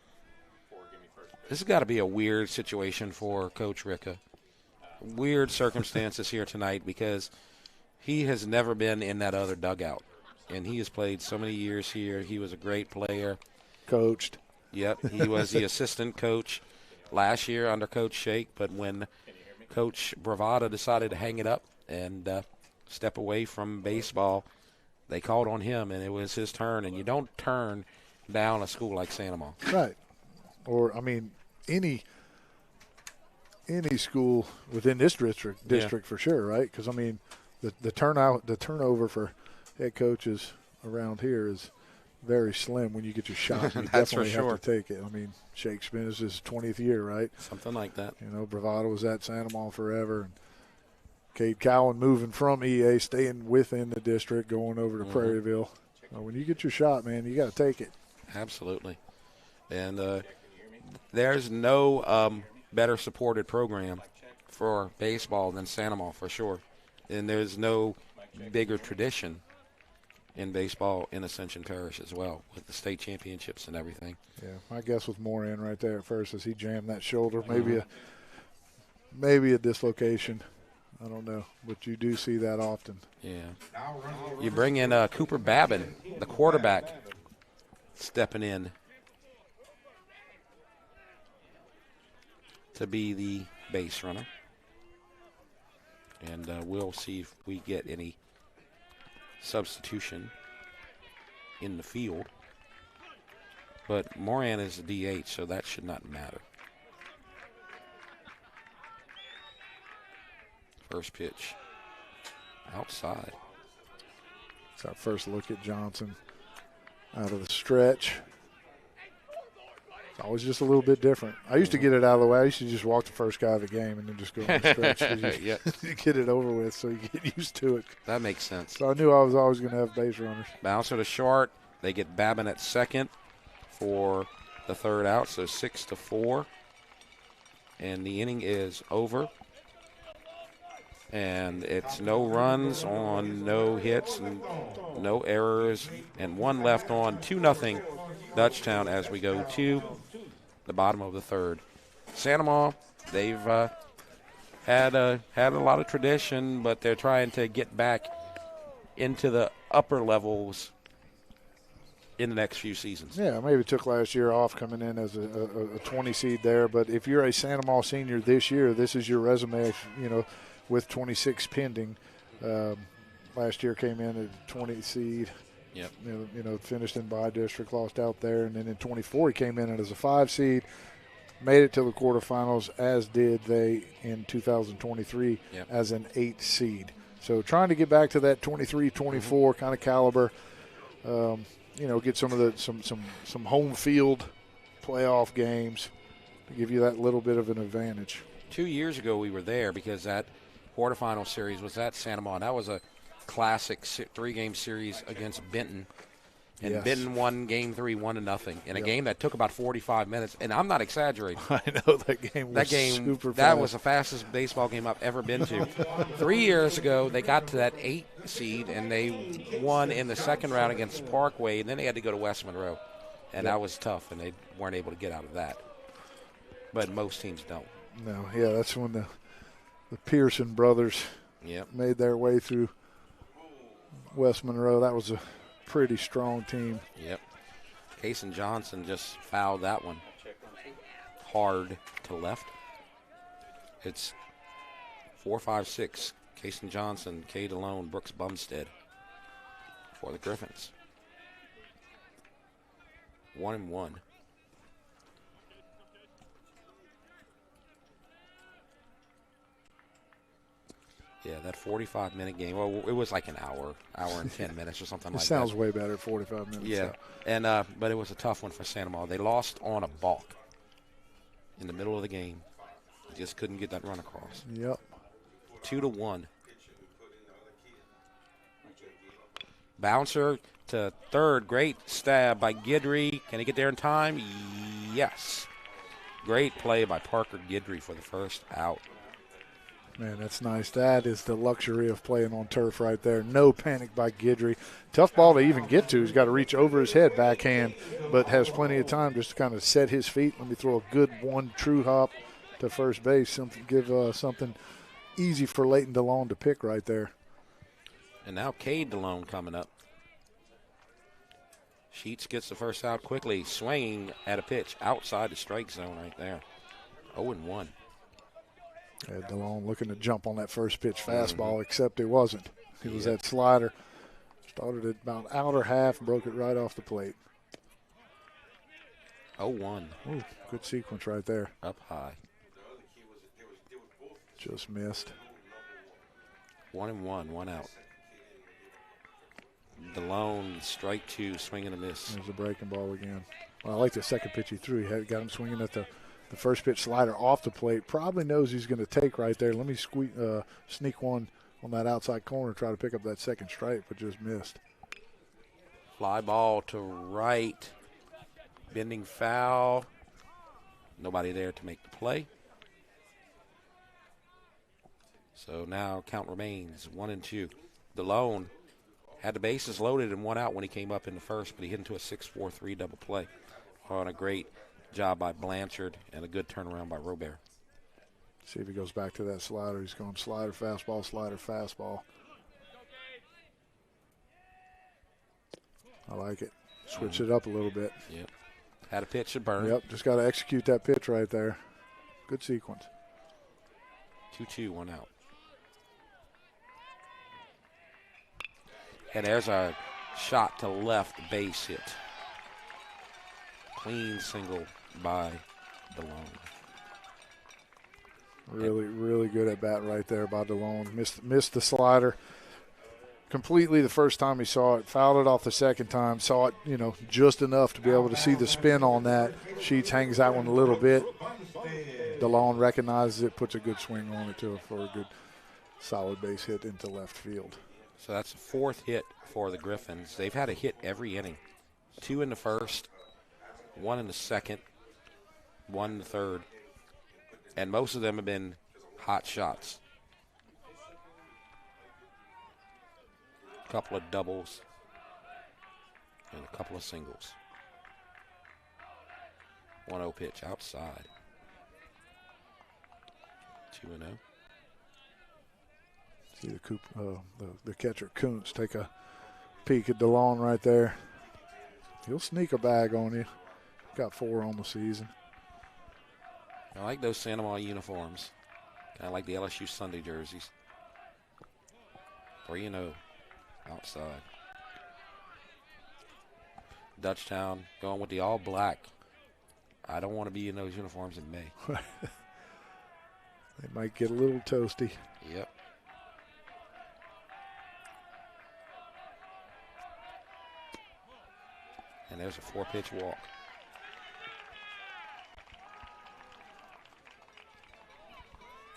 This has got to be a weird situation for Coach Ricca. Weird circumstances here tonight because he has never been in that other dugout. And he has played so many years here. He was a great player. Coached. Yep, he was the assistant coach last year under Coach Shake. But when Coach Bravada decided to hang it up and step away from baseball, they called on him, and it was his turn. And you don't turn down a school like Santa Maria. Right. Or, I mean, any school within this district for sure, right? Because, I mean, the turnover for head coaches around here is very slim when you get your shot. You That's definitely for sure. have to take it. I mean, Shake's been his 20th year, right? Something like that. Bravado was at Santa Maria forever. And Cade Cowan moving from EA, staying within the district, going over to Prairieville. When you get your shot, man, you got to take it. Absolutely. And there's no better supported program for baseball than Santa Maria for sure. And there's no bigger tradition in baseball in Ascension Parish as well, with the state championships and everything. Yeah, my guess was Moran right there at first as he jammed that shoulder. Maybe a dislocation. I don't know, but you do see that often. Yeah. You bring in Cooper Babin, the quarterback, stepping in to be the base runner. And we'll see if we get any substitution in the field. But Moran is a DH, so that should not matter. First pitch outside. It's our first look at Johnson out of the stretch. It's always just a little bit different. I used to get it out of the way. I used to just walk the first guy of the game and then just go on the stretch. You get it over with so you get used to it. That makes sense. So I knew I was always going to have base runners. Bouncer to short. They get Babin at second for the third out, so 6-4. And the inning is over. And it's no runs on no hits and no errors. And one left on 2-0 Dutchtown as we go to the bottom of the third. Santa, they've had a lot of tradition, but they're trying to get back into the upper levels in the next few seasons. Yeah, maybe took last year off coming in as a 20 seed there, but if you're a Santa Maria senior this year, this is your resume, with 26 pending. Last year came in at 20 seed. Yep. Finished in by-district, lost out there, and then in 24 he came in as a 5 seed, made it to the quarterfinals, as did they in 2023 as an 8 seed. So trying to get back to that 23-24 kind of caliber. Get some of the some home field playoff games to give you that little bit of an advantage. 2 years ago we were there because that quarterfinal series was at Santa Maria. That was a classic 3-game series against Benton. And Yes. Benton won Game 3 1-0 in a game that took about 45 minutes. And I'm not exaggerating. I know that game was super fast. That was the fastest baseball game I've ever been to. 3 years ago, they got to that 8 seed, and they won in the second round against Parkway, and then they had to go to West Monroe. And that was tough, and they weren't able to get out of that. But most teams don't. No, that's when the Pearson brothers made their way through West Monroe. That was a pretty strong team. Yep. Kason Johnson just fouled that one hard to left. It's 4-5-6. Kason Johnson, Kay DeLone, Brooks Bumstead for the Griffins. 1-1. Yeah, that 45-minute game. Well, it was like an hour and 10 minutes or something like that. It sounds way better, 45 minutes. Yeah, and but it was a tough one for Santa Maria. They lost on a balk in the middle of the game. They just couldn't get that run across. Yep. 2-1. Bouncer to third. Great stab by Guidry. Can he get there in time? Yes. Great play by Parker Guidry for the first out. Man, that's nice. That is the luxury of playing on turf right there. No panic by Guidry. Tough ball to even get to. He's got to reach over his head backhand, but has plenty of time just to kind of set his feet. Let me throw a good one true hop to first base. Give something easy for Leighton DeLone to pick right there. And now Cade DeLone coming up. Sheets gets the first out quickly, swinging at a pitch outside the strike zone right there. 0-1. DeLone looking to jump on that first pitch fastball, except it wasn't. It was that slider. Started at about outer half and broke it right off the plate. 0-1. Ooh, good sequence right there. Up high. Just missed. 1-1, one out. DeLone, strike two, swing and a miss. There's a breaking ball again. Well, I like the second pitch he threw. He got him swinging at the first pitch slider off the plate. Probably knows he's going to take right there. Let me sneak one on that outside corner, try to pick up that second strike, but just missed. Fly ball to right. Bending foul. Nobody there to make the play. So now count remains 1-2. DeLone had the bases loaded and one out when he came up in the first, but he hit into a 6-4-3 double play on a great job by Blanchard and a good turnaround by Robert. See if he goes back to that slider. He's going slider, fastball, slider, fastball. I like it. Switch it up a litch bit. Yep. Had a pitch to burn. Yep, just got to execute that pitch right there. Good sequence. 2-2, one out. And there's a shot to left, base hit. Clean single by DeLone. Really good at bat right there by DeLone. Missed the slider completely the first time he saw it. Fouled it off the second time. Saw it, just enough to be able to see the spin on that. Sheets hangs that one a little bit. DeLone recognizes it, puts a good swing on it for a good solid base hit into left field. So that's the fourth hit for the Griffins. They've had a hit every inning. 2 in the first, 1 in the second, 1 in the third. And most of them have been hot shots. A couple of doubles and a couple of singles. 1-0 pitch outside. 2-0. See the catcher Kuntz take a peek at DeLone right there. He'll sneak a bag on you. Got 4 on the season. I like those Santa Monica uniforms. I like the LSU Sunday jerseys. 3-0 outside. Dutchtown going with the all black. I don't want to be in those uniforms in May. They might get a little toasty. Yep. And there's a 4-pitch walk.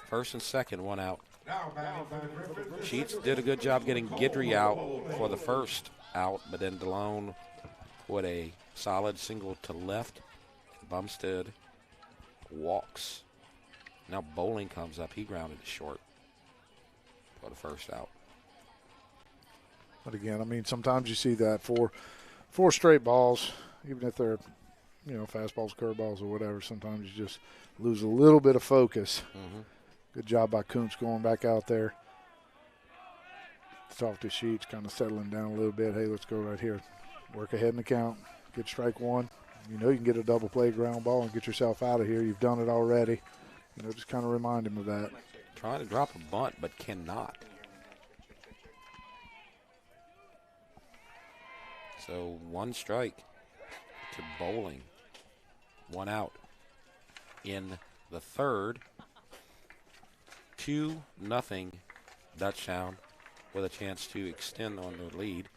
First and second, 1 out. Sheets did a good job getting Guidry out for the first out, but then DeLone with a solid single to left. Bumstead walks. Now Bowling comes up. He grounded it short for the first out. But again, sometimes you see that four straight balls, even if they're, fastballs, curveballs, or whatever, sometimes you just lose a little bit of focus. Mm-hmm. Good job by Kuntz going back out there. Talk to Sheets, kind of settling down a little bit. Hey, let's go right here. Work ahead in the count. Get strike one. You can get a double play ground ball and get yourself out of here. You've done it already. Just kind of remind him of that. Trying to drop a bunt, but cannot. So 1 strike to Bowling. 1 out in the third. 2-0 Dutchtown with a chance to extend on the lead.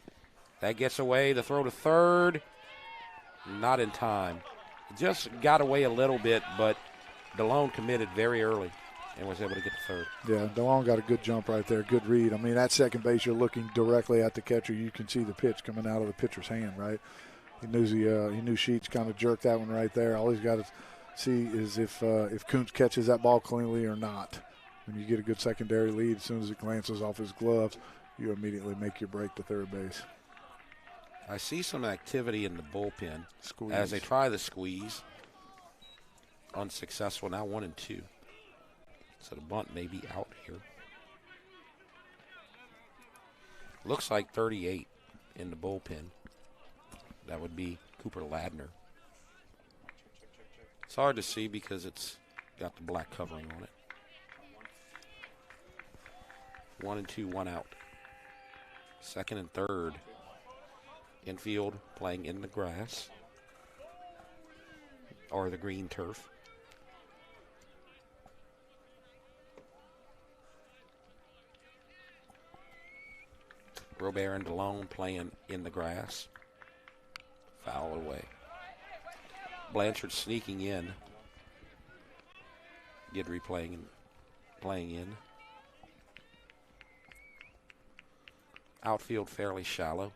That gets away. The throw to third. Not in time. Just got away a little bit, but DeLone committed very early and was able to get to third. Yeah, DeLone got a good jump right there. Good read. At second base, you're looking directly at the catcher. You can see the pitch coming out of the pitcher's hand, right? He knew Sheets kind of jerked that one right there. All he's got to see is if Kuntz catches that ball cleanly or not. When you get a good secondary lead, as soon as it glances off his gloves, you immediately make your break to third base. I see some activity in the bullpen Squeeze. as they try the squeeze. Unsuccessful. Now 1-2. So the bunt may be out here. Looks like 38 in the bullpen. That would be Cooper Ladner. It's hard to see because it's got the black covering on it. 1-2, 1 out. Second and third. Infield playing in the grass or the green turf. Robert and DeLone playing in the grass. Foul away. Blanchard sneaking in. Guidry playing in. Outfield fairly shallow.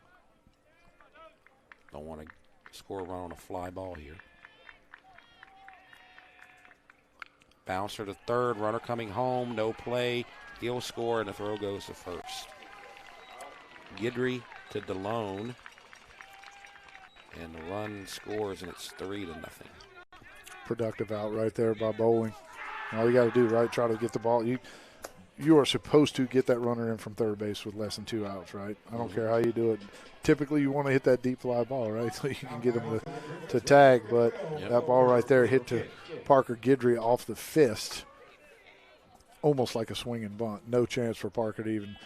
Don't want to score a run on a fly ball here. Bouncer to third, runner coming home, no play. He'll score, and the throw goes to first. Guidry to DeLone. And the run scores, and it's 3-0. Productive out right there by Bowling. All you got to do, right, try to get the ball. You are supposed to get that runner in from third base with less than 2 outs, right? I don't care how you do it. Typically, you want to hit that deep fly ball, right, so you can get him to tag. But that ball right there hit to Parker Guidry off the fist, almost like a swinging bunt. No chance for Parker to even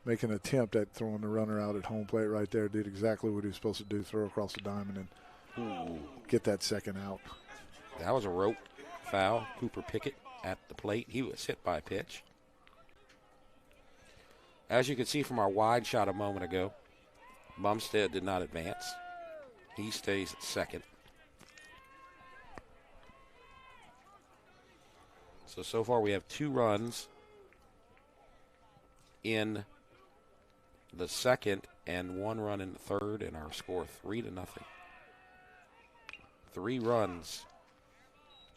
make an attempt at throwing the runner out at home plate right there. Did exactly what he was supposed to do, throw across the diamond and get that second out. That was a rope foul. Cooper Pickett at the plate. He was hit by a pitch. As you can see from our wide shot a moment ago, Bumstead did not advance. He stays at second. So far we have 2 runs in the second and 1 run in the third, and our score 3-0. 3 runs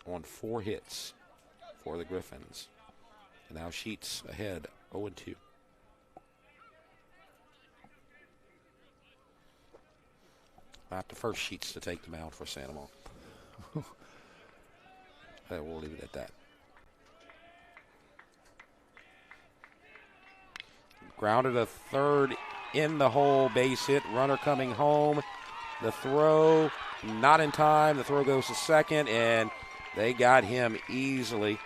on 4 hits for the Griffins. And now Sheets ahead, 0-2. Not the first Sheets to take the mound for Santa Monica. We'll leave it at that. Grounded a third in the hole, base hit, runner coming home. The throw, not in time. The throw goes to second, and they got him easily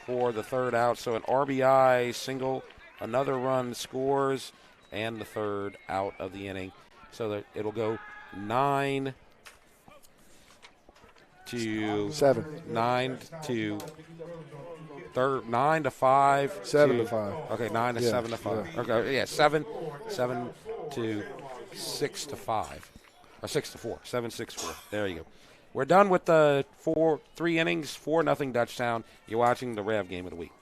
for the third out. So an RBI single, another run scores, and the third out of the inning. So that it'll go 9 to 7. 9 to third, 9 to 5. 7 to 5. Okay, 9 to 7 to 5. Yeah. Okay, yeah, 7 to 6 to 5. Or 6 to 4. 7-6-4. There you go. We're done with the 3 innings, 4-0 Dutchtown. You're watching the Rev Game of the Week.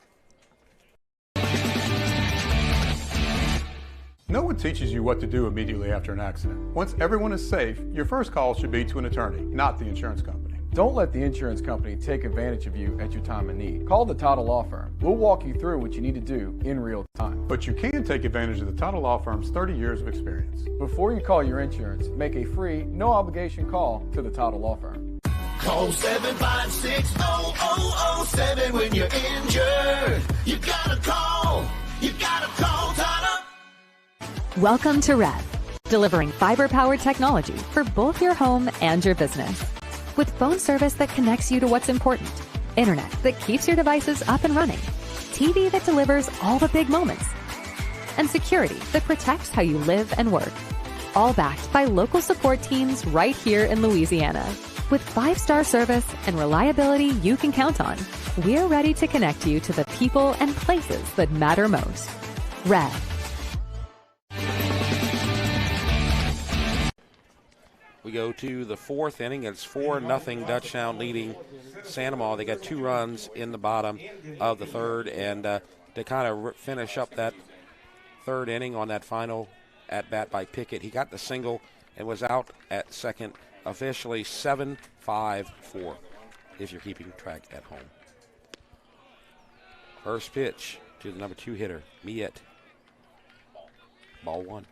No one teaches you what to do immediately after an accident. Once everyone is safe, your first call should be to an attorney, not the insurance company. Don't let the insurance company take advantage of you at your time of need. Call the Title Law Firm. We'll walk you through what you need to do in real time. But you can take advantage of the Title Law Firm's 30 years of experience. Before you call your insurance, make a free, no-obligation call to the Title Law Firm. Call 756-0007 when you're injured. You gotta call. You gotta call Title. Welcome to REV, delivering fiber-powered technology for both your home and your business. With phone service that connects you to what's important, internet that keeps your devices up and running, TV that delivers all the big moments, and security that protects how you live and work. All backed by local support teams right here in Louisiana. With 5-star service and reliability you can count on, we're ready to connect you to the people and places that matter most. REV. We go to the 4th inning. It's 4-0 Dutchtown leading Santa Monica. They got 2 runs in the bottom of the third, and to kind of finish up that 3rd inning on that final at-bat by Pickett, he got the single and was out at second. Officially 7-5-4 if you're keeping track at home. First pitch to the number 2 hitter, Miette. Ball 1.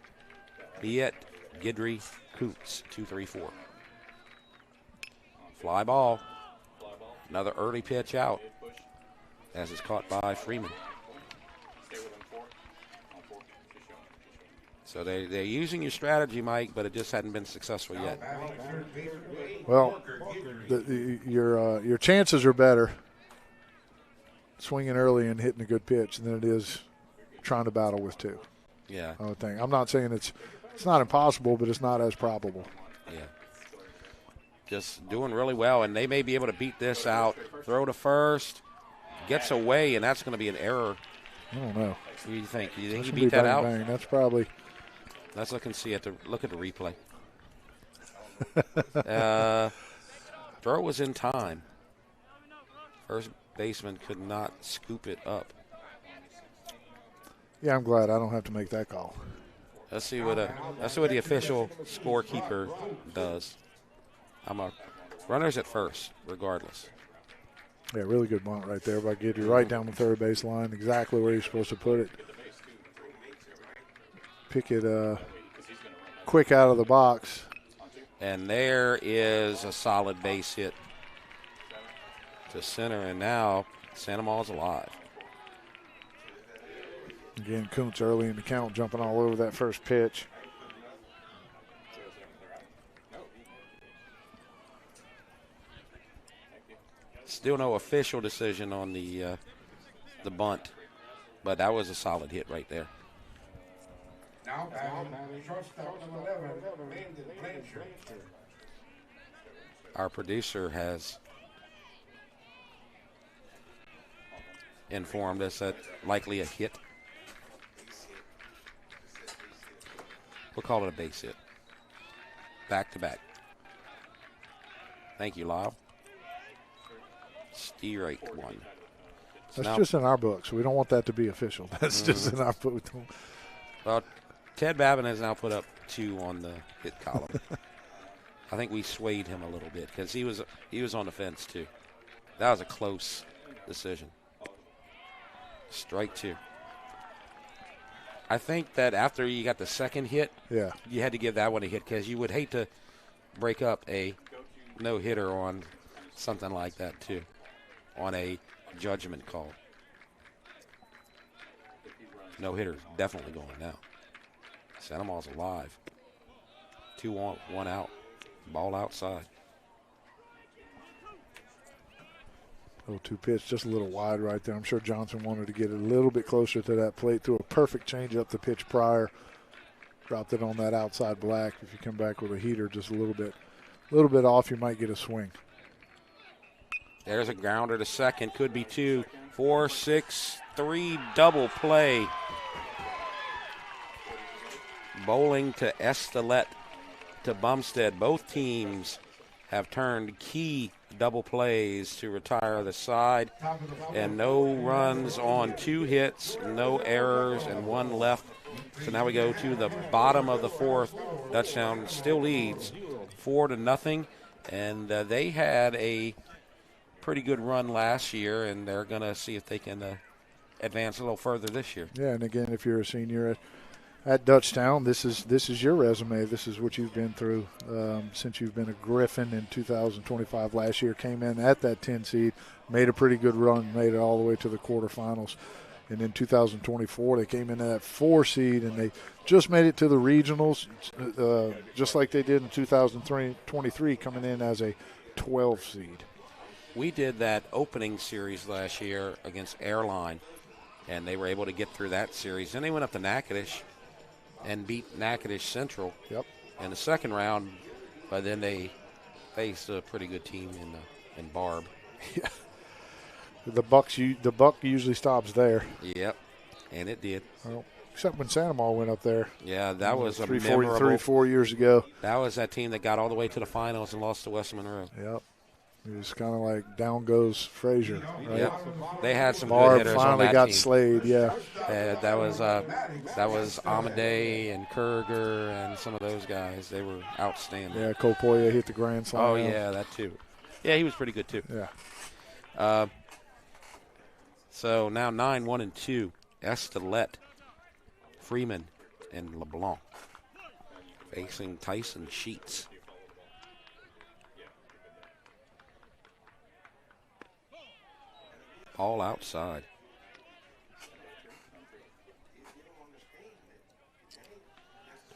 Miette, Guidry, Coots, 2-3-4. Fly ball. Another early pitch out as it's caught by Freeman. So they're using your strategy, Mike, but it just hadn't been successful yet. Well, your chances are better swinging early and hitting a good pitch than it is trying to battle with 2. Yeah. I would think. I'm not saying it's not impossible, but it's not as probable. Yeah. Just doing really well, and they may be able to beat this out. Throw to first, gets away, and that's going to be an error. I don't know. What do you think? Do you think That's he beat that out? Bang. That's probably. Let's look and see look at the replay. Throw was in time. First baseman could not scoop it up. Yeah, I'm glad I don't have to make that call. Let's see what the official scorekeeper does. Runners at first, regardless. Yeah, really good bunt right there by Guidry, right down the third base line, exactly where you're supposed to put it. Pick it quick out of the box. And there is a solid base hit to center, and now Santa Mau's alive. Again, Kuntz early in the count, jumping all over that first pitch. Still no official decision on the bunt, but that was a solid hit right there. Now batting, shortstop number 11, Landon Blanchard. Our producer has informed us that likely a hit. We'll call it a base hit. Back to back. Thank you, Lyle. Strike one. So That's just in our books. We don't want that to be official. That's just in our book. Well, Ted Babin has now put up 2 on the hit column. I think we swayed him a little bit because he was on the fence too. That was a close decision. Strike 2. I think that after you got the second hit, you had to give that one a hit because you would hate to break up a no-hitter on something like that too, on a judgment call. No-hitter's definitely going now. Sandomal's alive. 2 on, 1 out. Ball outside. 0-2 pitch, just a little wide right there. I'm sure Johnson wanted to get it a little bit closer to that plate. Threw a perfect changeup the pitch prior. Dropped it on that outside black. If you come back with a heater just a little bit off, you might get a swing. There's a grounder to second. Could be 2, 4, 6, 3, double play. Bowling to Estelet to Bumstead. Both teams have turned key double plays to retire the side. And no runs on 2 hits, no errors, and 1 left. So now we go to the bottom of the 4th. DUTCHTOWN still leads 4-0. And they had a pretty good run last year, and they're going to see if they can advance a little further this year. Yeah, and again, if you're a senior at DUTCHTOWN, this is your resume. This is what you've been through since you've been a Griffin in 2025. Last year came in at that 10 seed, made a pretty good run, made it all the way to the quarterfinals. And in 2024, they came in at that 4 seed, and they just made it to the regionals, just like they did in 2023, coming in as a 12 seed. We did that opening series last year against Airline, and they were able to get through that series. Then they went up to Natchitoches and beat Natchitoches Central in the second round, but then they faced a pretty good team in Barb. Yeah. The buck usually stops there. Yep, and it did. Well, except when Sandomal went up there. Yeah, that was a 4 years ago. That was that team that got all the way to the finals and lost to Western Monroe. Yep. It was kind of like down goes Frazier. Right? Yep. They had some Barb good hitters finally on that got team. slayed. Yeah. That was Amadei and Kurger and some of those guys. They were outstanding. Yeah, Kopoya hit the grand slam. Oh yeah, that too. Yeah, he was pretty good too. Yeah. So now 9-1-2. Estelet, Freeman, and LeBlanc facing Tyson Sheets. All outside.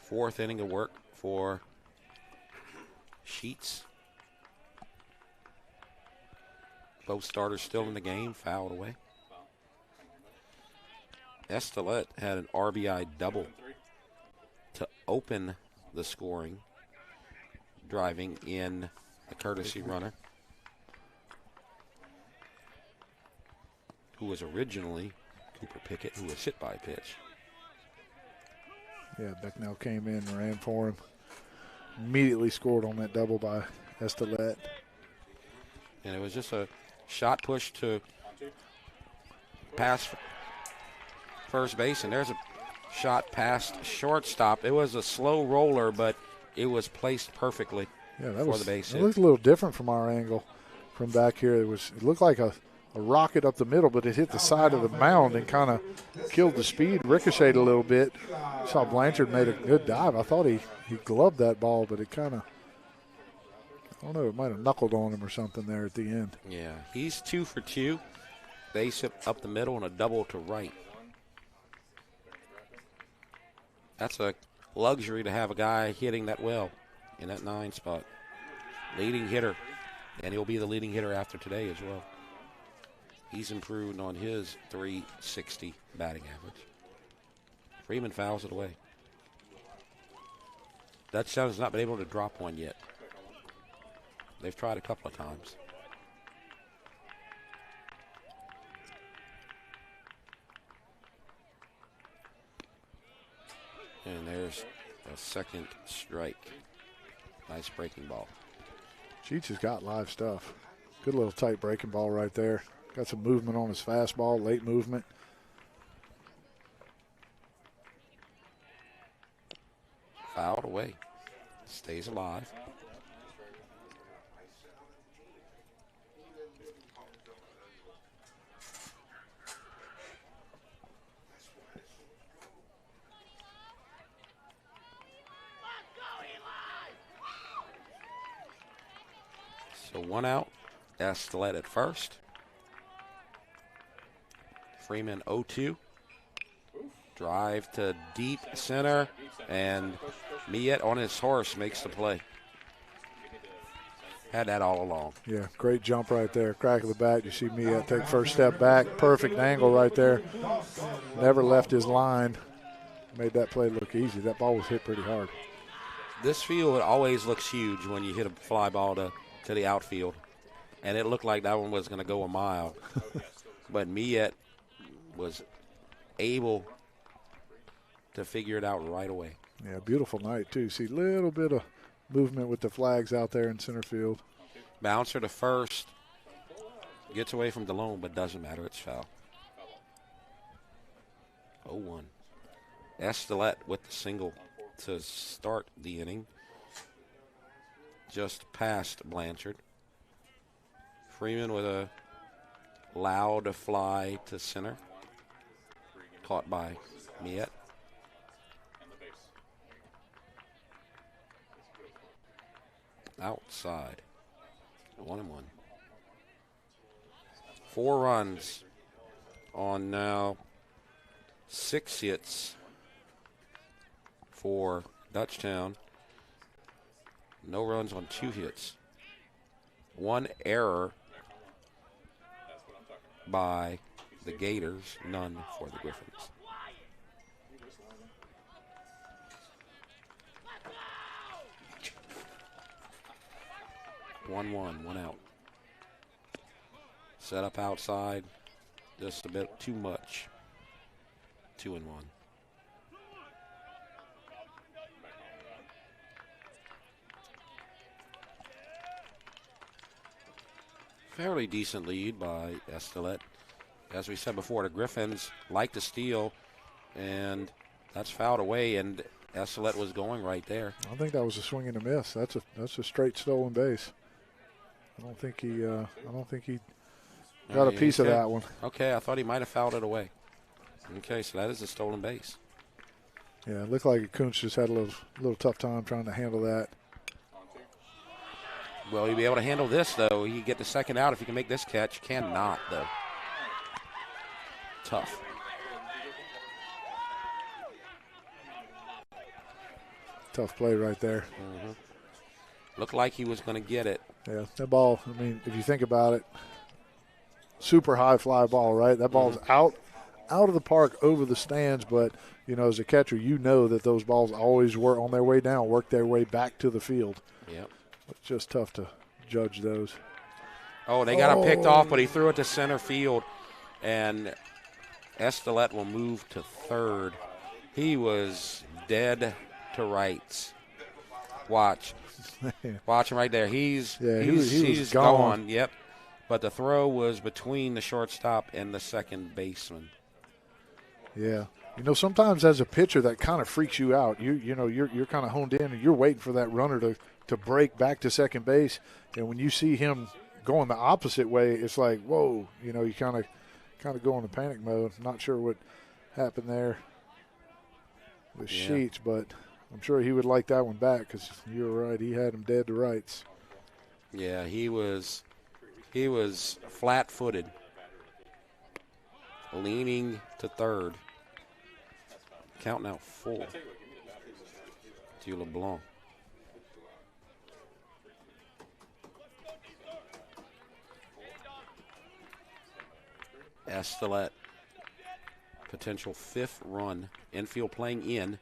Fourth inning of work for Sheets. Both starters still in the game, fouled away. Estelet had an RBI double to open the scoring, driving in a courtesy runner who was originally Cooper Pickett, who was hit by a pitch. Yeah, Becknell came in, ran for him, immediately scored on that double by Estelet. And it was just a shot push to pass first base, and there's a shot past shortstop. It was a slow roller, but it was placed perfectly for the base hit. It looked a little different from our angle from back here. It looked like a rocket up the middle, but it hit the side of the mound and kind of killed the speed, ricocheted a little bit. Saw Blanchard made a good dive. I thought he gloved that ball, but it kind of, I don't know, it might have knuckled on him or something there at the end. Yeah, he's 2 for 2. Base hit up the middle and a double to right. That's a luxury to have a guy hitting that well in that 9 spot. Leading hitter, and he'll be the leading hitter after today as well. He's improved on his .360 batting average. Freeman fouls it away. DUTCHTOWN has not been able to drop one yet. They've tried a couple of times. And there's a second strike. Nice breaking ball. Cheech has got live stuff. Good little tight breaking ball right there. Got some movement on his fastball, late movement. Fouled away. Stays alive. So 1 out. Estelle at first. Freeman 0-2. Drive to deep center, and Miette on his horse makes the play. Had that all along. Yeah, great jump right there. Crack of the bat. You see Miette take first step back. Perfect angle right there. Never left his line. Made that play look easy. That ball was hit pretty hard. This field always looks huge when you hit a fly ball to the outfield. And it looked like that one was going to go a mile. But Miette was able to figure it out right away. Yeah, beautiful night, too. See a little bit of movement with the flags out there in center field. Bouncer to first. Gets away from DeLone, but doesn't matter. It's foul. 0-1. Estelle with the single to start the inning. Just past Blanchard. Freeman with a loud fly to center. Caught by Miette. Outside. 1-1. 4 runs on now 6 hits for Dutchtown. No runs on 2 hits. 1 error by the Gators, none for the Griffins. One out. Set up outside, just a bit too much. 2-1. Fairly decent lead by Estelle. As we said before, the Griffins like to steal, and that's fouled away, and Estelle was going right there. I think that was a swing and a miss. That's a straight stolen base. I don't think he got a piece of that one. Okay, I thought he might have fouled it away. Okay, so that is a stolen base. Yeah, it looked like Kuntz just had a little tough time trying to handle that. Will he be able to handle this, though? He can get the second out if he can make this catch. Cannot, though. Tough. Tough play right there. Mm-hmm. Looked like he was going to get it. Yeah, that ball, I mean, if you think about it, super high fly ball, right? That ball's out of the park over the stands, but, you know, as a catcher, you know that those balls always work on their way down, work their way back to the field. Yep. It's just tough to judge those. Oh, they got him picked off, but he threw it to center field, and Estelle will move to third. He was dead to rights. Watch. Watch him right there. He's gone. Yep. But the throw was between the shortstop and the second baseman. Yeah. You know, sometimes as a pitcher, that kind of freaks you out. You're kind of honed in, and you're waiting for that runner to break back to second base. And when you see him going the opposite way, it's like, whoa. You know, you kind of go into panic mode. Not sure what happened there with Sheets, but I'm sure he would like that one back because you're right. He had him dead to rights. Yeah, he was flat-footed, leaning to third. Count now 4 to LeBlanc. Estelle, potential 5th run. Infield playing in.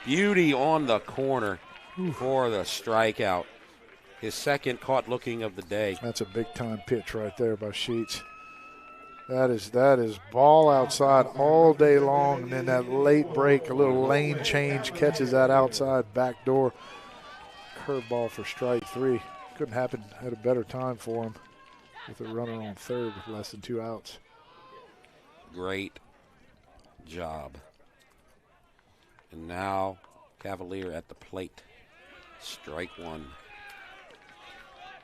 Beauty on the corner for the strikeout. His second caught looking of the day. That's a big-time pitch right there by Sheets. That is ball outside all day long, and then that late break, a little lane change, catches that outside back door. Curveball for strike 3. Couldn't happen at a better time for him with a runner on third with less than 2 outs. Great job. And now Cavalier at the plate. Strike 1.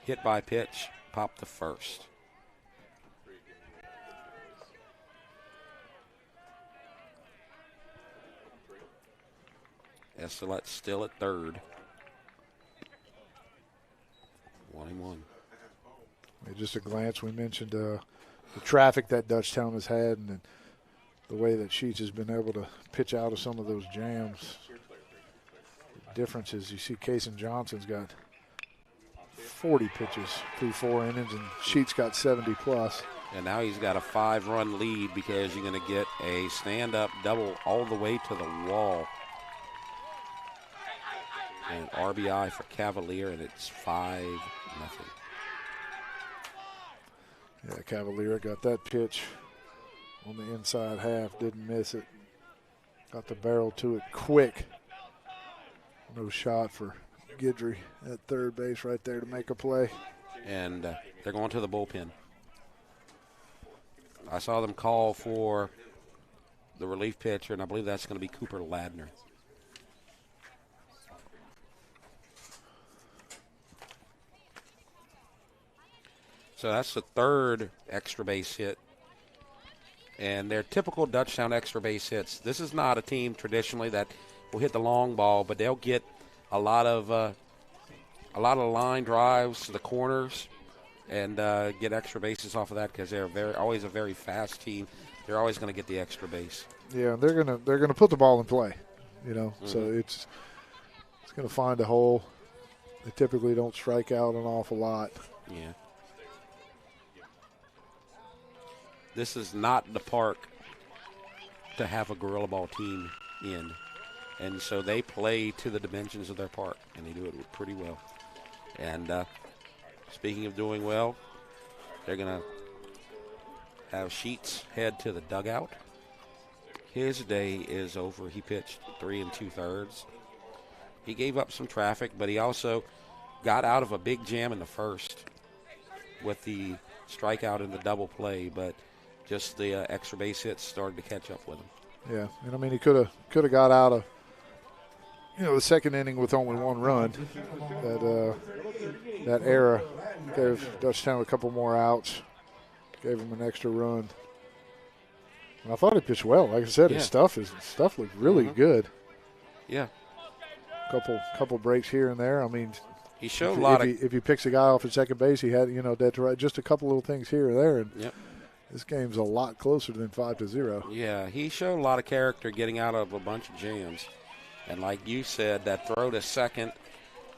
Hit by pitch, pop the first. Esselette still at third. 1-1. Just a glance, we mentioned the traffic that Dutchtown has had and the way that Sheets has been able to pitch out of some of those jams. The difference is you see Kason Johnson's got 40 pitches through 4 innings, and Sheets got 70 plus. And now he's got a 5-run lead because you're going to get a stand-up double all the way to the wall. And RBI for Cavalier, and it's 5-0. Yeah, Cavalier got that pitch on the inside half, didn't miss it. Got the barrel to it quick. No shot for Guidry at third base right there to make a play. And they're going to the bullpen. I saw them call for the relief pitcher, and I believe that's going to be Cooper Ladner. So that's the third extra base hit. And they're typical Dutchtown extra base hits. This is not a team traditionally that will hit the long ball, but they'll get a lot of line drives to the corners and get extra bases off of that because they're always a very fast team. They're always going to get the extra base. Yeah, they're gonna put the ball in play, So it's going to find a hole. They typically don't strike out an awful lot. Yeah. This is not the park to have a Gorilla Ball team in. And so they play to the dimensions of their park, and they do it pretty well. And speaking of doing well, they're going to have Sheets head to the dugout. His day is over. He pitched 3 2/3. He gave up some traffic, but he also got out of a big jam in the first with the strikeout and the double play, but just the extra base hits started to catch up with him. Yeah, and I mean he could have got out of the second inning with only 1 run. That error gave Dutchtown a couple more outs, gave him an extra run. And I thought he pitched well. Like I said, his stuff looked really good. Yeah, couple breaks here and there. I mean, he showed a lot if he picks a guy off at second base, he had dead to right, just a couple little things here or there, and yep. This game's a lot closer than 5-0. Yeah, he showed a lot of character getting out of a bunch of jams. And like you said, that throw to second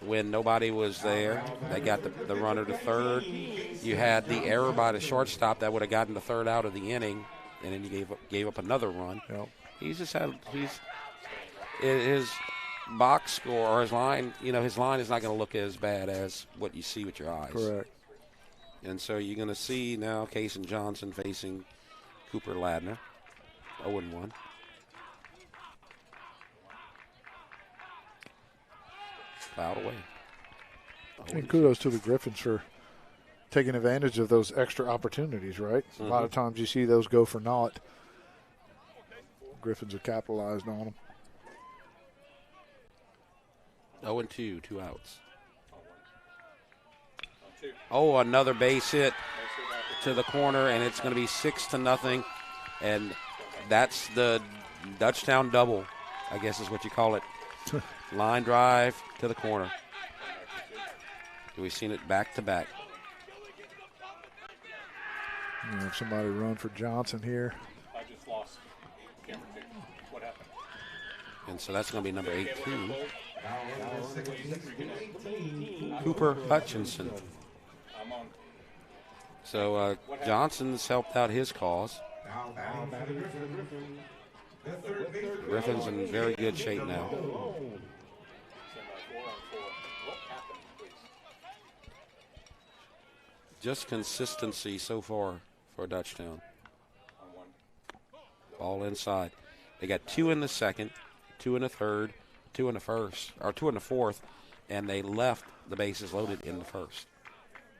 when nobody was there, they got the runner to third. You had the error by the shortstop that would have gotten the third out of the inning, and then you gave up another run. Yep. He's his box score or his line, his line is not going to look as bad as what you see with your eyes. Correct. And so you're going to see now Kason Johnson facing Cooper Ladner, 0-1. Fouled away. And kudos to the Griffins for taking advantage of those extra opportunities, right? Mm-hmm. A lot of times you see those go for naught. Griffins have capitalized on them. 0-2, 2 outs. Oh, another base hit to the corner, and it's going to be 6-0. And that's the Dutchtown double, I guess is what you call it. Line drive to the corner. We've seen it back to back. Have somebody run for Johnson here. I just lost camera 2. What happened? And so that's going to be number 18. Cooper Hutchinson. So Johnson's helped out his cause. Griffin's in very good shape now. Just consistency so far for Dutchtown. Ball inside. They got 2 in the second, 2 in the third, 2 in the first, or 2 in the fourth, and they left the bases loaded in the first.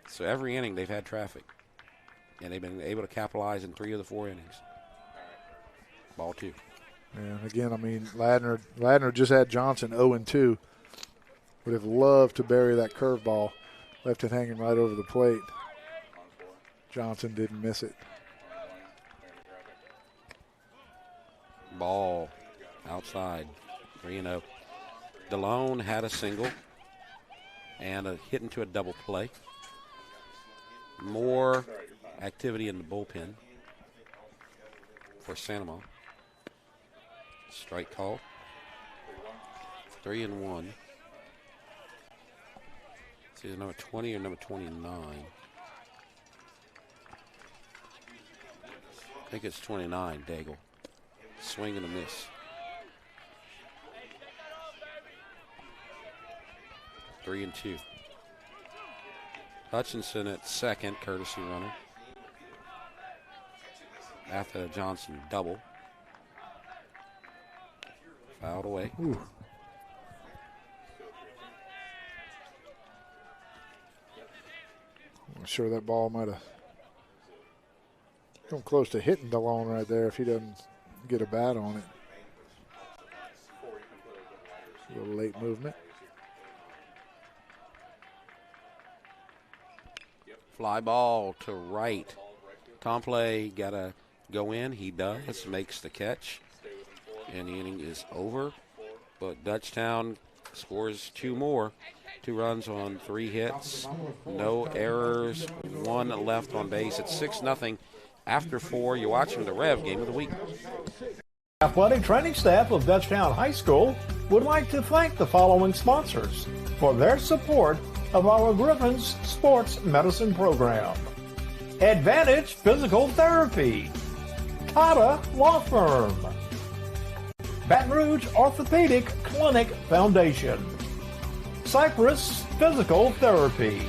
So every inning they've had traffic, and they've been able to capitalize in 3 of the 4 innings. Ball 2. And again, I mean, Ladner just had Johnson 0-2. Would have loved to bury that curveball. Left it hanging right over the plate. Johnson didn't miss it. Ball outside, 3-0. DeLone had a single and a hit into a double play. More activity in the bullpen for Sanama. Strike call. 3-1. It's either number 20 or number 29. I think it's 29, Daigle. Swing and a miss. 3-2. Hutchinson at second, courtesy runner. After Johnson double. Fouled away. Ooh. I'm sure that ball might have come close to hitting DeLone right there if he doesn't get a bat on it. A little late movement. Fly ball to right. Tomplay got to go in. He does. Makes the catch. And the inning is over. But Dutchtown scores 2 more. 2 runs on 3 hits. No errors. 1 left on base. It's 6-0 after 4. You're watching the Rev Game of the Week. Athletic training staff of Dutchtown High School would like to thank the following sponsors for their support of our Griffins Sports Medicine Program. Advantage Physical Therapy, Tata Law Firm, Baton Rouge Orthopedic Clinic Foundation, Cypress Physical Therapy.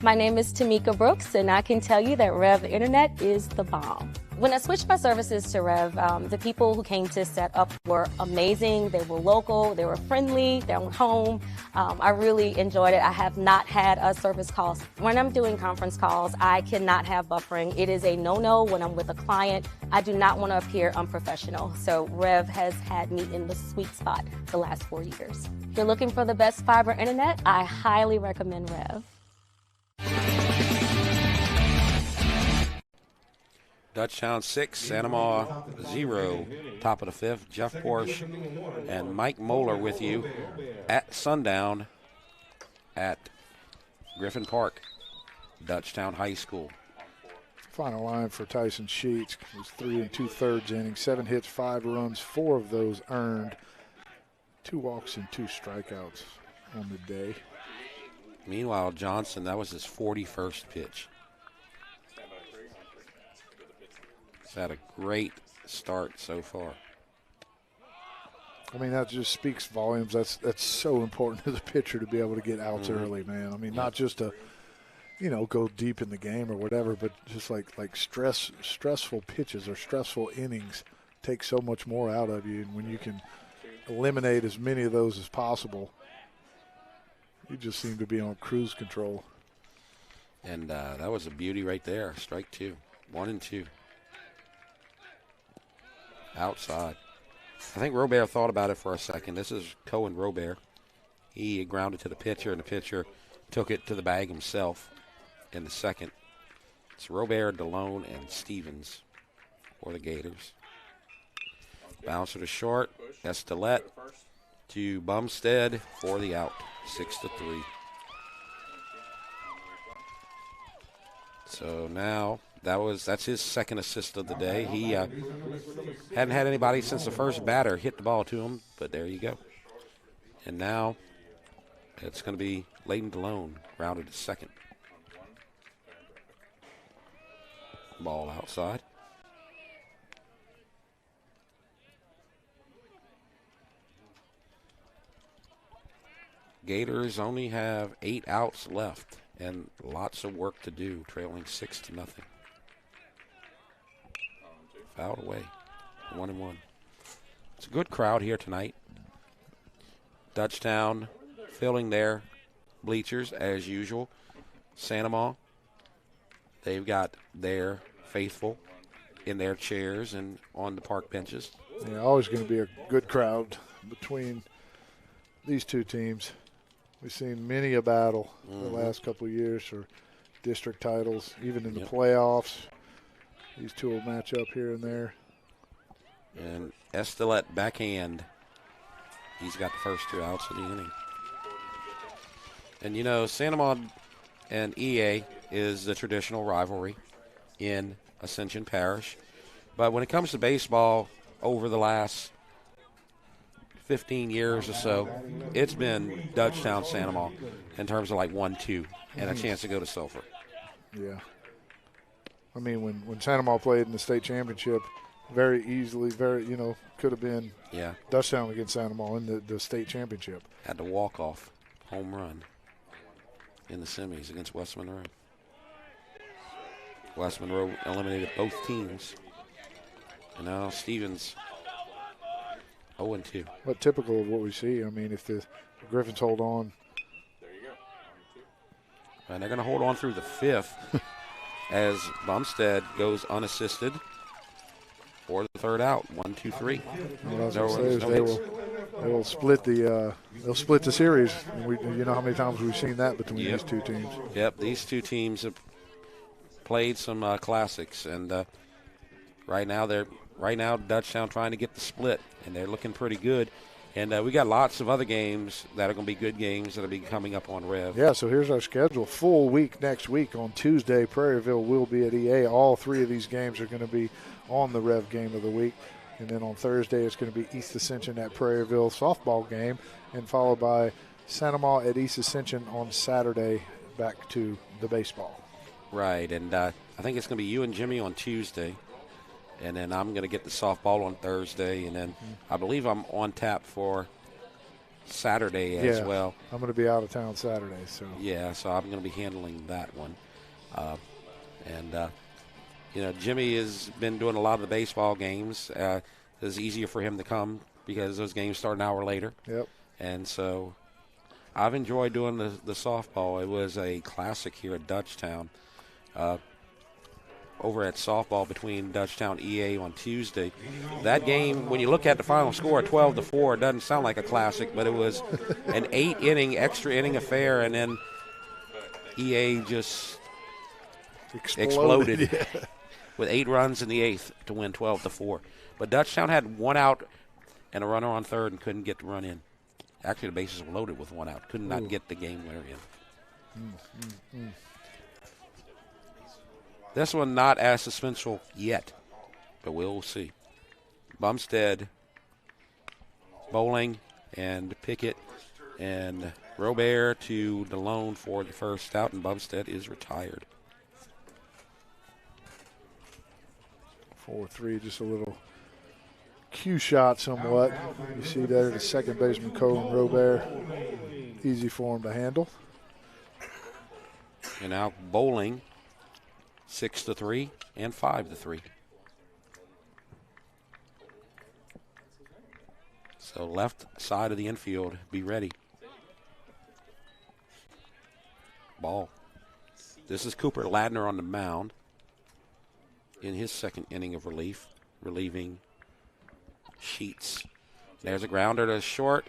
My name is Tamika Brooks, and I can tell you that Rev Internet is the bomb. When I switched my services to Rev, the people who came to set up were amazing. They were local, they were friendly, they were home. I really enjoyed it. I have not had a service call. When I'm doing conference calls, I cannot have buffering. It is a no-no when I'm with a client. I do not want to appear unprofessional. So Rev has had me in the sweet spot the last 4 years. If you're looking for the best fiber internet, I highly recommend Rev. Dutchtown 6, Sanama 0. Top of the 5th, Jeff Porsche and Mike Moeller with you at sundown at Griffin Park, Dutchtown High School. Final line for Tyson Sheets was 3 2/3 innings, 7 hits, 5 runs, 4 of those earned, 2 walks and 2 strikeouts on the day. Meanwhile, Johnson, that was his 41st pitch. He's had a great start so far. I mean, that just speaks volumes. That's so important as a pitcher to be able to get outs early, man. I mean, not just to, go deep in the game or whatever, but just like stressful pitches or stressful innings take so much more out of you. And when you can eliminate as many of those as possible, you just seem to be on cruise control. And that was a beauty right there. Strike 2. 1-2. Outside. I think Robert thought about it for a second. This is Cohen Robert. He grounded to the pitcher, and the pitcher took it to the bag himself in the second. It's Robert, DeLone, and Stevens for the Gators. Bouncer to short. Estelette to Bumstead for the out. 6-3. So now that's his second assist of the day. He hadn't had anybody since the first batter hit the ball to him, but there you go. And now it's going to be Layden DeLone, grounded to second. Ball outside. Gators only have 8 outs left and lots of work to do, trailing 6-0. fouled away. 1-1. It's a good crowd here tonight. Dutchtown filling their bleachers as usual. Sanama, they've got their faithful in their chairs and on the park benches. Yeah, always going to be a good crowd between these two teams. We've seen many a battle the last couple of years for district titles, even in the playoffs. These two will match up here and there. And Estelet backhand. He's got the first 2 outs of the inning. And, you know, Sanama and EA is the traditional rivalry in Ascension Parish. But when it comes to baseball over the last 15 years or so, it's been Dutchtown, Sanama in terms of like 1-2 and a chance to go to Sulphur. Yeah. I mean, when Sanama played in the state championship, very easily, could have been Dutchtown against Sanama in the state championship. Had the walk-off home run in the semis against West Monroe. West Monroe eliminated both teams. And now Stevens 0-2. But typical of what we see. I mean, if the Griffins hold on. And they're going to hold on through the 5th as Bumstead goes unassisted for the 3rd out. 1-2-3. What I was going to say is they will split the they'll split the series. And you know how many times we've seen that between these two teams. Yep, these two teams have played some classics, and right now Dutchtown trying to get the split, and they're looking pretty good. And we got lots of other games that are going to be good games that will be coming up on Rev. Yeah, so here's our schedule. Full week next week. On Tuesday, Prairieville will be at EA. All 3 of these games are going to be on the Rev game of the week. And then on Thursday, it's going to be East Ascension at Prairieville softball game, and followed by Sanama at East Ascension on Saturday, back to the baseball. Right, and I think it's going to be you and Jimmy on Tuesday. And then I'm going to get the softball on Thursday. And then I believe I'm on tap for Saturday as well. I'm going to be out of town Saturday. So so I'm going to be handling that one. You know, Jimmy has been doing a lot of the baseball games. It's easier for him to come because those games start an hour later. Yep. And so I've enjoyed doing the softball. It was a classic here at Dutchtown. Over at softball between Dutchtown EA on Tuesday. That game, when you look at the final score, 12-4, it doesn't sound like a classic, but it was an 8-inning, extra inning affair, and then EA just exploded with 8 runs in the 8th to win 12-4. But Dutchtown had 1 out and a runner on 3rd and couldn't get the run in. Actually, the bases were loaded with 1 out. Could not get the game winner in. This one not as suspenseful yet, but we'll see. Bumstead, Bowling, and Pickett, and Robert to DeLone for the 1st out, and Bumstead is retired. 4-3, just a little cue shot somewhat. You see there the second baseman, Colin Robert. Easy for him to handle. And now Bowling. 6-3 and 5-3. So left side of the infield, be ready. Ball. This is Cooper Ladner on the mound in his 2nd inning of relieving Sheets. There's a grounder to short.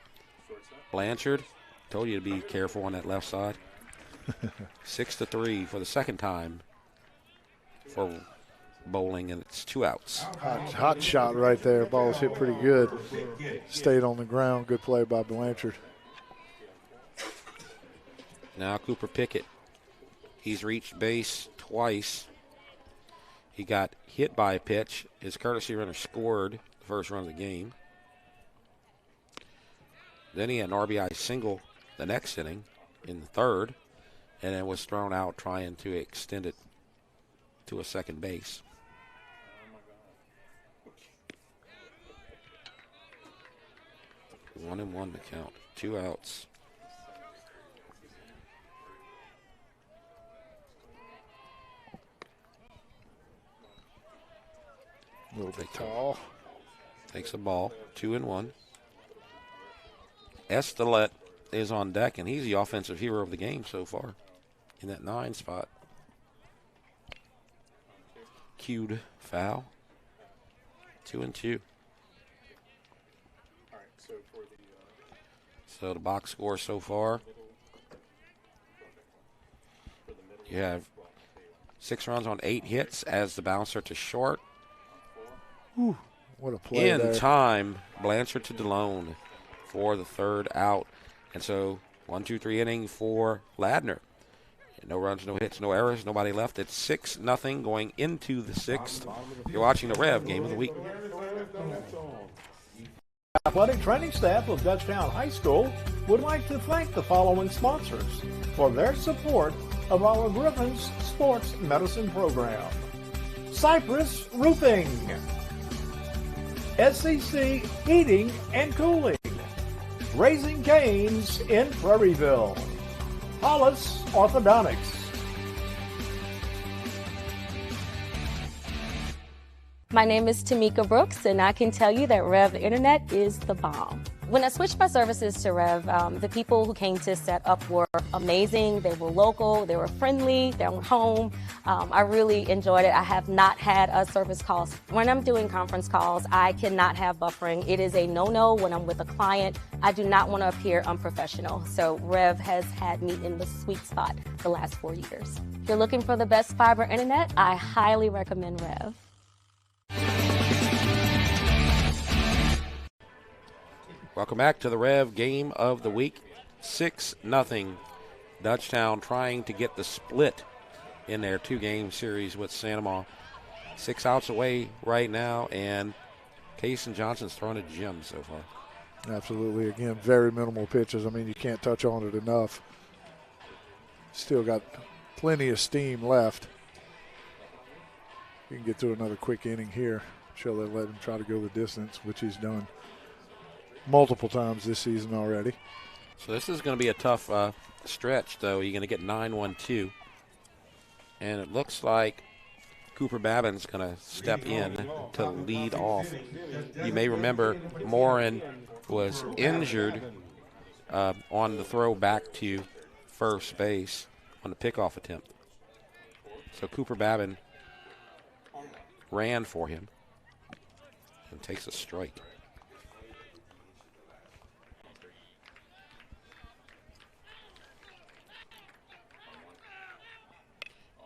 Blanchard, told you to be careful on that left side. 6-3 for the 2nd time for Bowling, and it's 2 outs. Hot shot right there. Ball was hit pretty good. Stayed on the ground. Good play by Blanchard. Now Cooper Pickett. He's reached base twice. He got hit by a pitch. His courtesy runner scored the 1st run of the game. Then he had an RBI single the next inning in the 3rd, and then was thrown out trying to extend it to a 2nd base. One and one to count. 2 outs. A little bit tall. Takes the ball, 2-1. Estelet is on deck, and he's the offensive hero of the game so far in that 9 spot. Cued foul. 2-2. So the box score so far, you have 6 runs on 8 hits as the bouncer to short. Whew, what a play In there. time, Blanchard to DeLone for the 3rd out. And so 1-2-3 inning for Ladner. No runs, no hits, no errors, nobody left. It's 6-0 going into the 6th. You're watching the Rev Game of the Week. Athletic training staff of Dutchtown High School would like to thank the following sponsors for their support of our Griffins Sports Medicine Program. Cypress Roofing, SCC Heating and Cooling, Raising Cane's in Prairieville, Hollis Orthodontics. My name is Tamika Brooks, and I can tell you that REV Internet is the bomb. When I switched my services to REV, the people who came to set up were amazing. They were local, they were friendly, they were home. I really enjoyed it. I have not had a service calls. When I'm doing conference calls, I cannot have buffering. It is a no-no when I'm with a client. I do not want to appear unprofessional. So REV has had me in the sweet spot the last 4 years. If you're looking for the best fiber internet, I highly recommend REV. Welcome back to the Rev Game of the Week. 6-0. Dutchtown trying to get the split in their 2-game series with Sanamaw. 6 outs away right now, and Cason Johnson's thrown a gem so far. Absolutely. Again, very minimal pitches. I mean, you can't touch on it enough. Still got plenty of steam left. You can get through another quick inning here. Sure, they let him try to go the distance, which he's done multiple times this season already. So this is going to be a tough stretch, though. You're going to get 9-1-2. And it looks like Cooper Babin's going to step in to lead off. You may remember Morin was injured on the throw back to first base on the pickoff attempt. So Cooper Babin ran for him and takes a strike.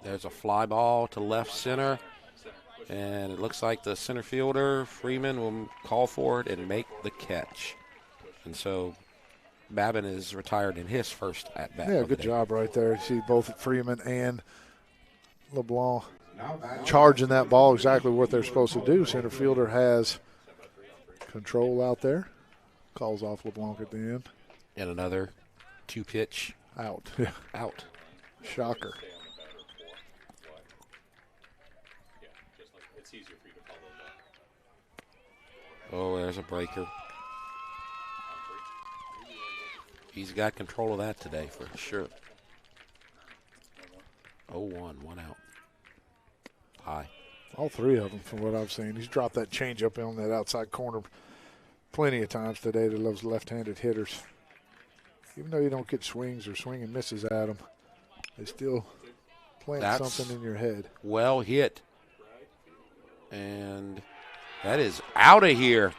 There's a fly ball to left center, and it looks like the center fielder, Freeman, will call for it and make the catch. And so Babin is retired in his first at-bat. Yeah, good job right there. You see both Freeman and LeBlanc charging that ball exactly what they're supposed to do. Center fielder has control out there. Calls off LeBlanc at the end. And another 2-pitch. Out. Yeah. Out. Shocker. Oh, there's a breaker. He's got control of that today for sure. 0-1, 1 out. High. All 3 of them from what I've seen. He's dropped that changeup on that outside corner plenty of times today to those left-handed hitters. Even though you don't get swings or swing and misses at them, they still plant something in your head. Well hit. And that is out of here.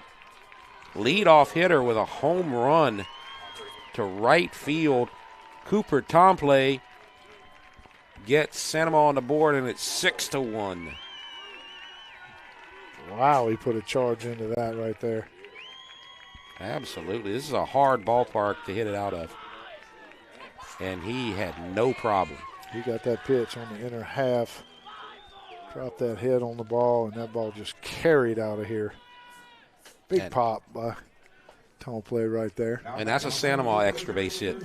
Leadoff hitter with a home run to right field. Cooper Tomplay gets Sanamaw on the board, and it's 6-1. Wow, he put a charge into that right there. Absolutely. This is a hard ballpark to hit it out of. And he had no problem. He got that pitch on the inner half. Dropped that head on the ball, and that ball just carried out of here. Big pop by Tomplay right there. And that's a Sanamaw extra base hit.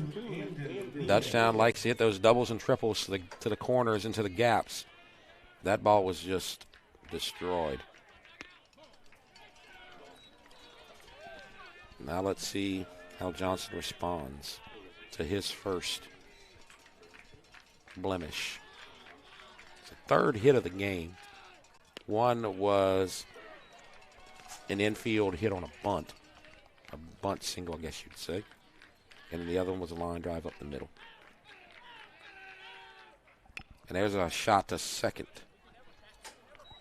Dutchtown likes to hit those doubles and triples to the corners and to the gaps. That ball was just destroyed. Now let's see how Johnson responds to his first blemish. It's the 3rd hit of the game. One was an infield hit on a bunt single, I guess you'd say. And the other one was a line drive up the middle. And there's a shot to second.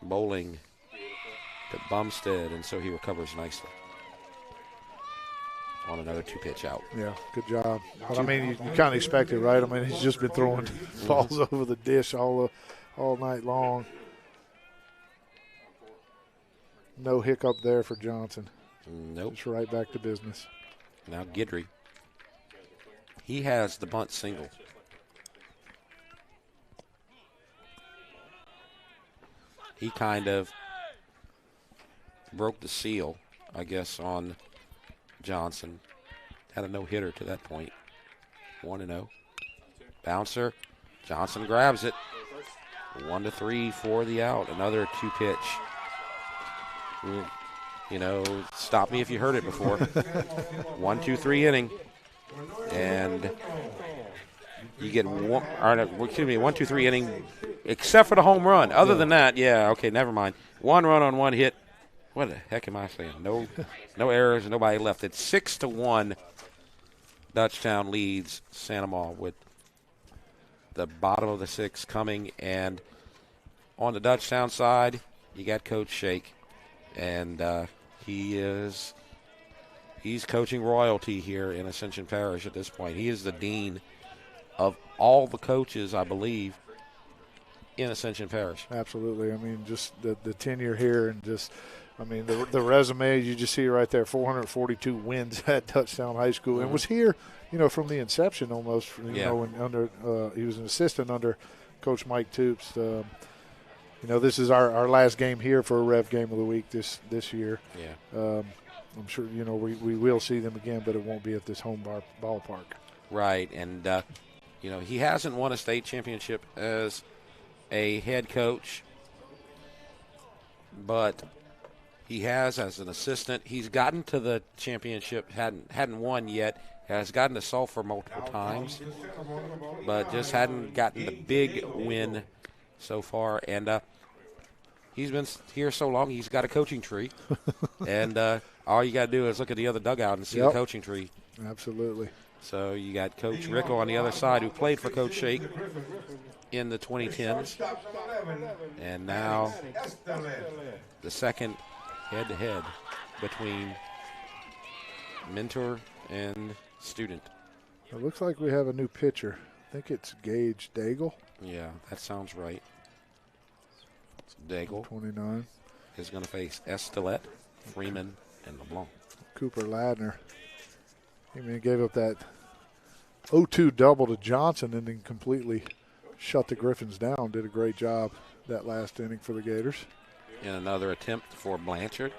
Bowling to Bumstead, and so he recovers nicely on another 2-pitch out. Yeah, good job. But I mean, you kind of expect it, right? I mean, he's just been throwing balls over the dish all night long. No hiccup there for Johnson. Nope. Just right back to business. Now Guidry. He has the bunt single. He kind of broke the seal, I guess, on Johnson. Had a no-hitter to that point. 1-0. Bouncer. Johnson grabs it. 1-3 for the out. Another 2-pitch. You know, stop me if you heard it before. 1-2-3 inning. And you get 1-2-3 inning, except for the home run. Other than that, yeah, okay, never mind. 1 run on 1 hit. What the heck am I saying? No errors, nobody left. It's 6-1. Dutchtown leads Sanamaw with the bottom of the 6th coming. And on the Dutchtown side, you got Coach Shake. And he's coaching royalty here in Ascension Parish at this point. He is the dean of all the coaches, I believe, in Ascension Parish. Absolutely. I mean, just the tenure here and just, I mean, the resume, you just see right there, 442 wins at Dutchtown High School. And was here, you know, from the inception almost, you know, when he was an assistant under Coach Mike Toops. You know, this is our last game here for a Rev Game of the Week this year. Yeah. I'm sure, you know, we will see them again, but it won't be at this home ballpark. Right, and, you know, he hasn't won a state championship as a head coach, but he has as an assistant. He's gotten to the championship, hadn't won yet, has gotten to Sulphur multiple times, but just hadn't gotten the big win so far. And he's been here so long, he's got a coaching tree. And all you got to do is look at the other dugout and see the coaching tree. Absolutely. So you got Coach Rickle on the other side, who played for Coach Shake in the 2010s. And now the second head-to-head between mentor and student. It looks like we have a new pitcher. I think it's Gage Daigle. Yeah, that sounds right. It's Daigle. 29. Is going to face Estelette, Freeman, and LeBlanc. Cooper Ladner. I mean, he gave up that 0-2 double to Johnson and then completely shut the Griffins down. Did a great job that last inning for the Gators. And another attempt for Blanchard.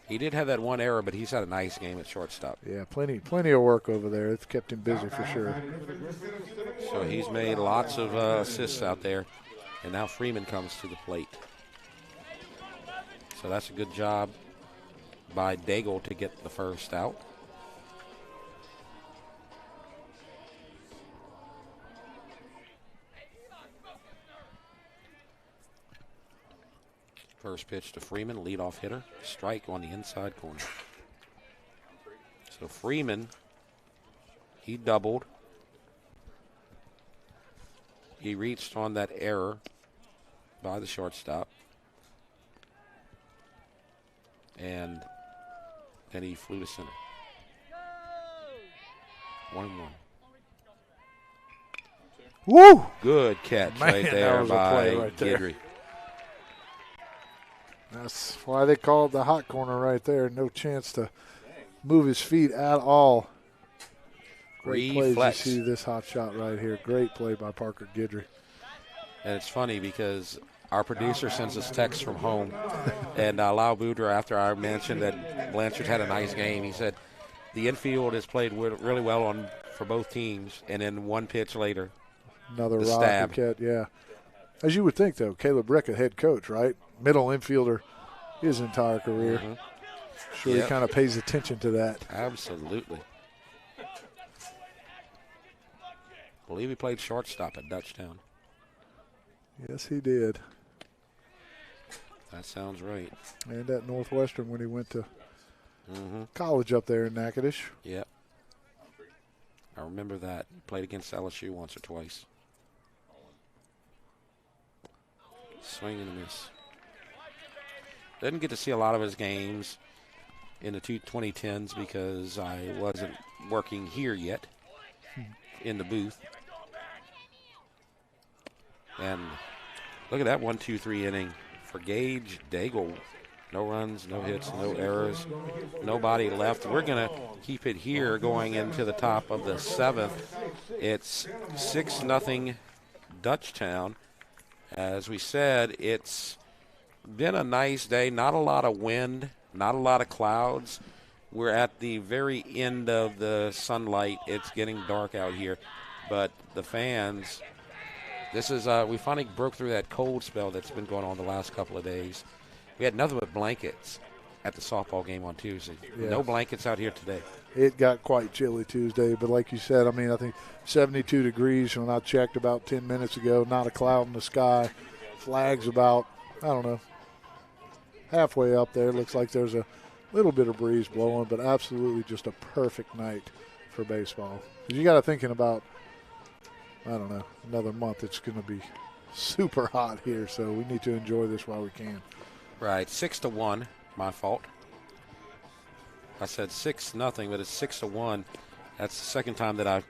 He did have that one error, but he's had a nice game at shortstop. Yeah, plenty of work over there. It's kept him busy for sure. So he's made lots of assists out there. And now Freeman comes to the plate. So that's a good job by Daigle to get the first out. First pitch to Freeman, leadoff hitter, strike on the inside corner. So Freeman, he doubled. He reached on that error by the shortstop. And then he flew to center. 1-1. Woo! Good catch right there by Guidry. That's why they call it the hot corner right there. No chance to move his feet at all. Great plays to see this hot shot right here. Great play by Parker Guidry. And it's funny because our producer sends us texts from home, and Lau Boudra, after I mentioned that Blanchard had a nice game, he said the infield has played really well for both teams, and then one pitch later, another the stab. Cat, yeah. As you would think, though, Caleb Rick, a head coach, right? Middle infielder his entire career. Mm-hmm. Sure, he kind of pays attention to that. Absolutely. I believe he played shortstop at Dutchtown. Yes, he did. That sounds right. And at Northwestern when he went to college up there in Natchitoches. Yep. I remember that. He played against LSU once or twice. Swing and a miss. Didn't get to see a lot of his games in the 2010s because I wasn't working here yet in the booth. And look at that 1-2-3 inning for Gage Daigle. No runs, no hits, no errors, nobody left. We're going to keep it here going into the top of the 7th. It's 6-0 Dutchtown. As we said, it's been a nice day. Not a lot of wind, not a lot of clouds. We're at the very end of the sunlight. It's getting dark out here. But the fans, this is, we finally broke through that cold spell that's been going on the last couple of days. We had nothing but blankets at the softball game on Tuesday. Yeah. No blankets out here today. It got quite chilly Tuesday, but like you said, I mean, I think 72 degrees when I checked about 10 minutes ago. Not a cloud in the sky. Flags about, I don't know, halfway up there. Looks like there's a little bit of breeze blowing, but absolutely just a perfect night for baseball. 'Cause you got to thinking about, I don't know, another month it's going to be super hot here, so we need to enjoy this while we can. Right, 6-1, my fault. I said 6-0, but it's 6-1. That's the second time that I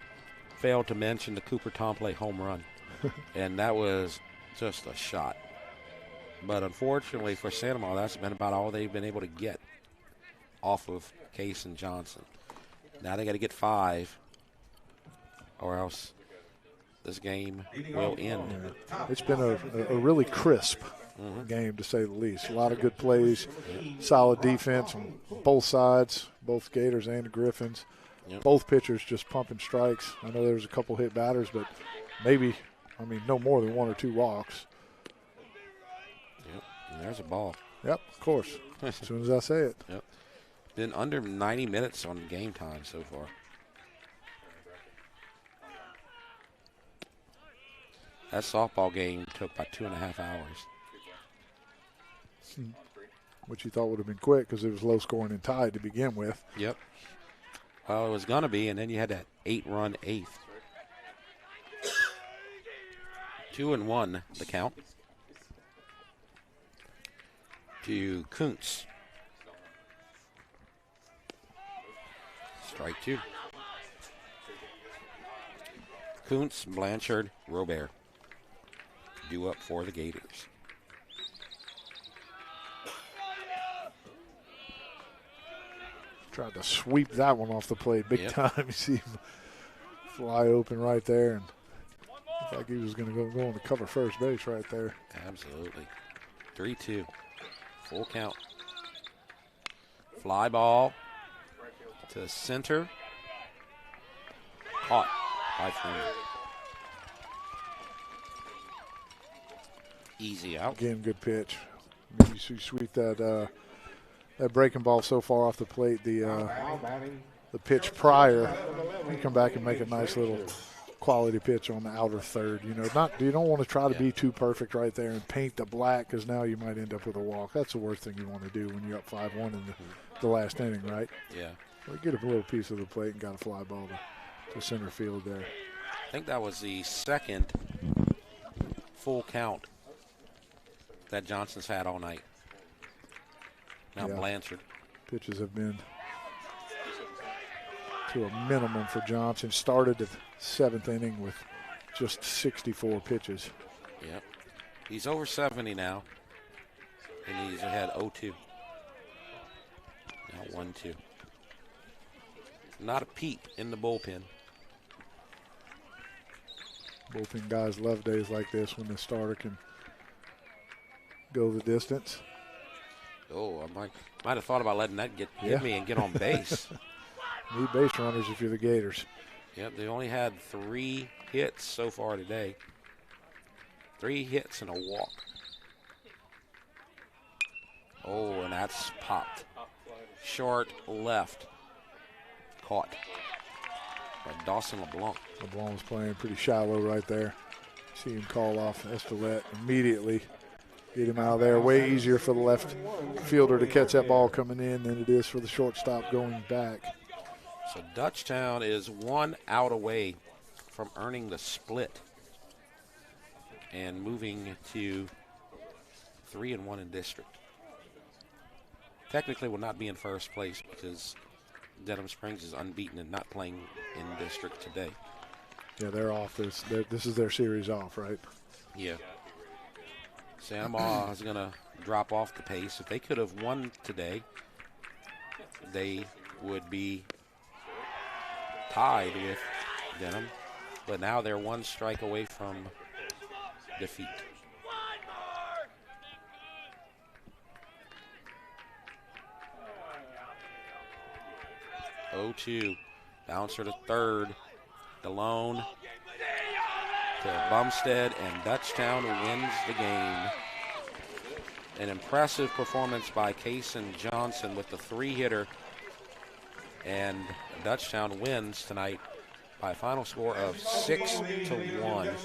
failed to mention the Cooper Tomplay home run. And that was just a shot. But unfortunately for Santa Maria, that's been about all they've been able to get off of Case and Johnson. Now they got to get 5, or else this game will end. Yeah. It's been a really crisp game, to say the least. A lot of good plays, solid defense on both sides, both Gators and the Griffins. Yep. Both pitchers just pumping strikes. I know there was a couple hit batters, but maybe, I mean, no more than 1 or 2 walks. Yep, and there's a ball. Yep, of course, as soon as I say it. Yep. Been under 90 minutes on game time so far. That softball game took about 2.5 hours. Which you thought would have been quick because it was low scoring and tied to begin with. Yep. Well, it was going to be, and then you had that 8-run 8th. 2-1, the count. To Kuntz. Strike 2. Kuntz, Blanchard, Robert. Due up for the Gators. Tried to sweep that one off the plate big time. You see him fly open right there, and looked like he was going to go on to cover first base right there. Absolutely. 3-2. Full count. Fly ball to center. Caught by Freeman. Easy out. Again, good pitch. I mean, you sweep that that breaking ball so far off the plate. The pitch prior, you come back and make a nice little quality pitch on the outer third. You know, you don't want to try to be too perfect right there and paint the black, because now you might end up with a walk. That's the worst thing you want to do when you're up 5-1 in the last inning, right? Yeah. Well, get a little piece of the plate and got a fly ball to center field there. I think that was the second full count that Johnson's had all night. Now Blanchard. Pitches have been to a minimum for Johnson. Started the 7th inning with just 64 pitches. Yep. He's over 70 now, and he's ahead 0-2. Now 1-2. Not a peep in the bullpen. Bullpen guys love days like this when the starter can go the distance. Oh, I might have thought about letting that hit me and get on base. Need base runners if you're the Gators. Yep, they only had 3 hits so far today. 3 hits and a walk. Oh, and that's popped. Short left. Caught by Dawson LeBlanc. LeBlanc was playing pretty shallow right there. See him call off Estolette immediately. get him out of there. Way easier for the left fielder to catch that ball coming in than it is for the shortstop going back. So Dutchtown is 1 out away from earning the split and moving to 3-1 in district. Technically will not be in first place because Denham Springs is unbeaten and not playing in district today. Yeah, they're off. This is their series off, right? Yeah. Santa Maria is going to drop off the pace. If they could have won today, they would be tied with Denham. But now they're 1 strike away from defeat. Oh-2. Bouncer to third. DeLone to Bumstead, and Dutchtown wins the game. An impressive performance by Kason Johnson with the 3-hitter, and Dutchtown wins tonight by a final score of 6-1.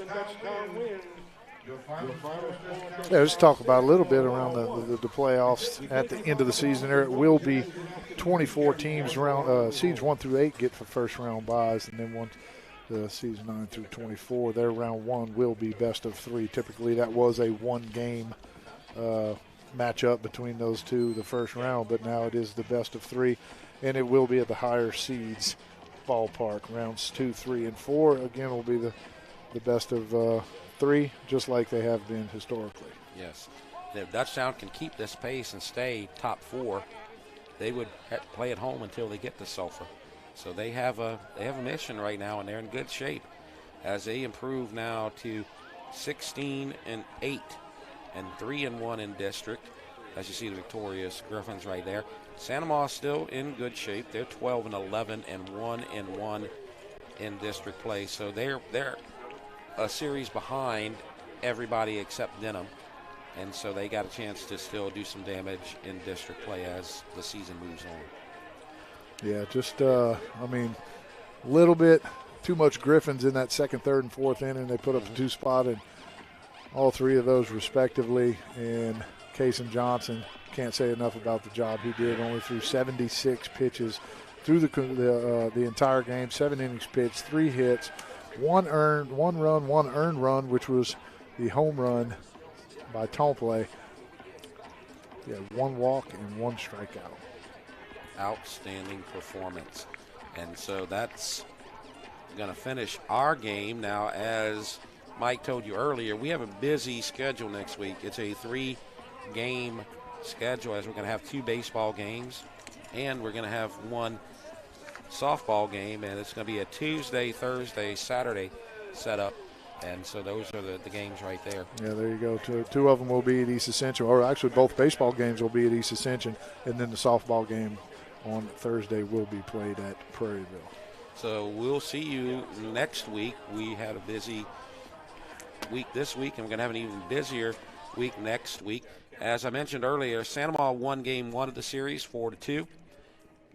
Yeah, let's talk about a little bit around the playoffs at the end of the season. There will be 24 teams around seeds 1 through 8 get for first round buys, and then the seeds 9 through 24. Their round 1 will be best of 3. Typically, that was a 1-game matchup between those two, the first round, but now it is the best of 3, and it will be at the higher seeds ballpark. Rounds 2, 3, and 4 again will be the best of 3, just like they have been historically. Yes. If Dutchtown can keep this pace and stay top 4, they would play at home until they get to Sulphur. So they have a mission right now, and they're in good shape as they improve now to 16-8 and 3-1 in district. As you see the victorious Griffins right there. Santa Maria still in good shape. They're 12-11 and 1-1 in district play. So they're a series behind everybody except Denham, and so they got a chance to still do some damage in district play as the season moves on. Yeah, just a little bit too much Griffins in that second, third, and fourth inning. They put up a 2-spot in all 3 of those respectively, and Kason Johnson, can't say enough about the job he did. Only threw 76 pitches through the entire game, 7 innings pitched, 3 hits, 1 earned, 1 run, 1 earned run, which was the home run by Tomplay. Yeah, 1 walk and 1 strikeout. Outstanding performance. And so that's going to finish our game. Now, as Mike told you earlier, we have a busy schedule next week. It's a 3-game schedule, as we're going to have 2 baseball games, and we're going to have 1 softball game, and it's going to be a Tuesday, Thursday, Saturday setup. And so those are the games right there. Yeah, there you go. 2 of them will be at East Ascension, or actually both baseball games will be at East Ascension, and then the softball game on Thursday will be played at Prairieville. So we'll see you next week. We had a busy week this week, and we're going to have an even busier week next week. As I mentioned earlier, Santa Maria won game 1 of the series 4-2.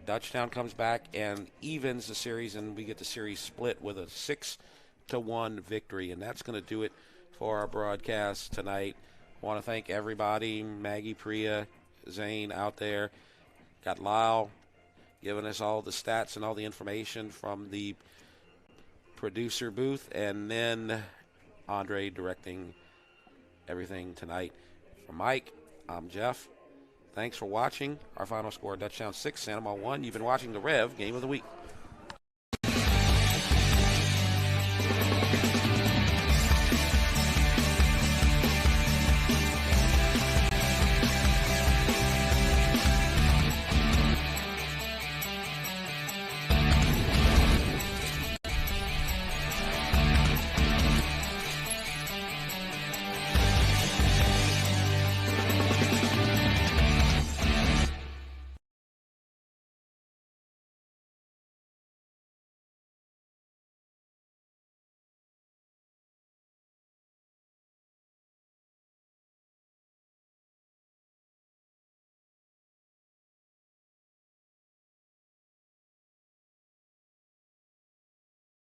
Dutchtown comes back and evens the series, and we get the series split with a 6-1 victory, and that's going to do it for our broadcast tonight. I want to thank everybody, Maggie, Priya, Zane out there. Got Lyle giving us all the stats and all the information from the producer booth, and then Andre directing everything tonight. For Mike, I'm Jeff. Thanks for watching. Our final score, Dutchtown 6, Santa Maria 1. You've been watching the REV Game of the Week.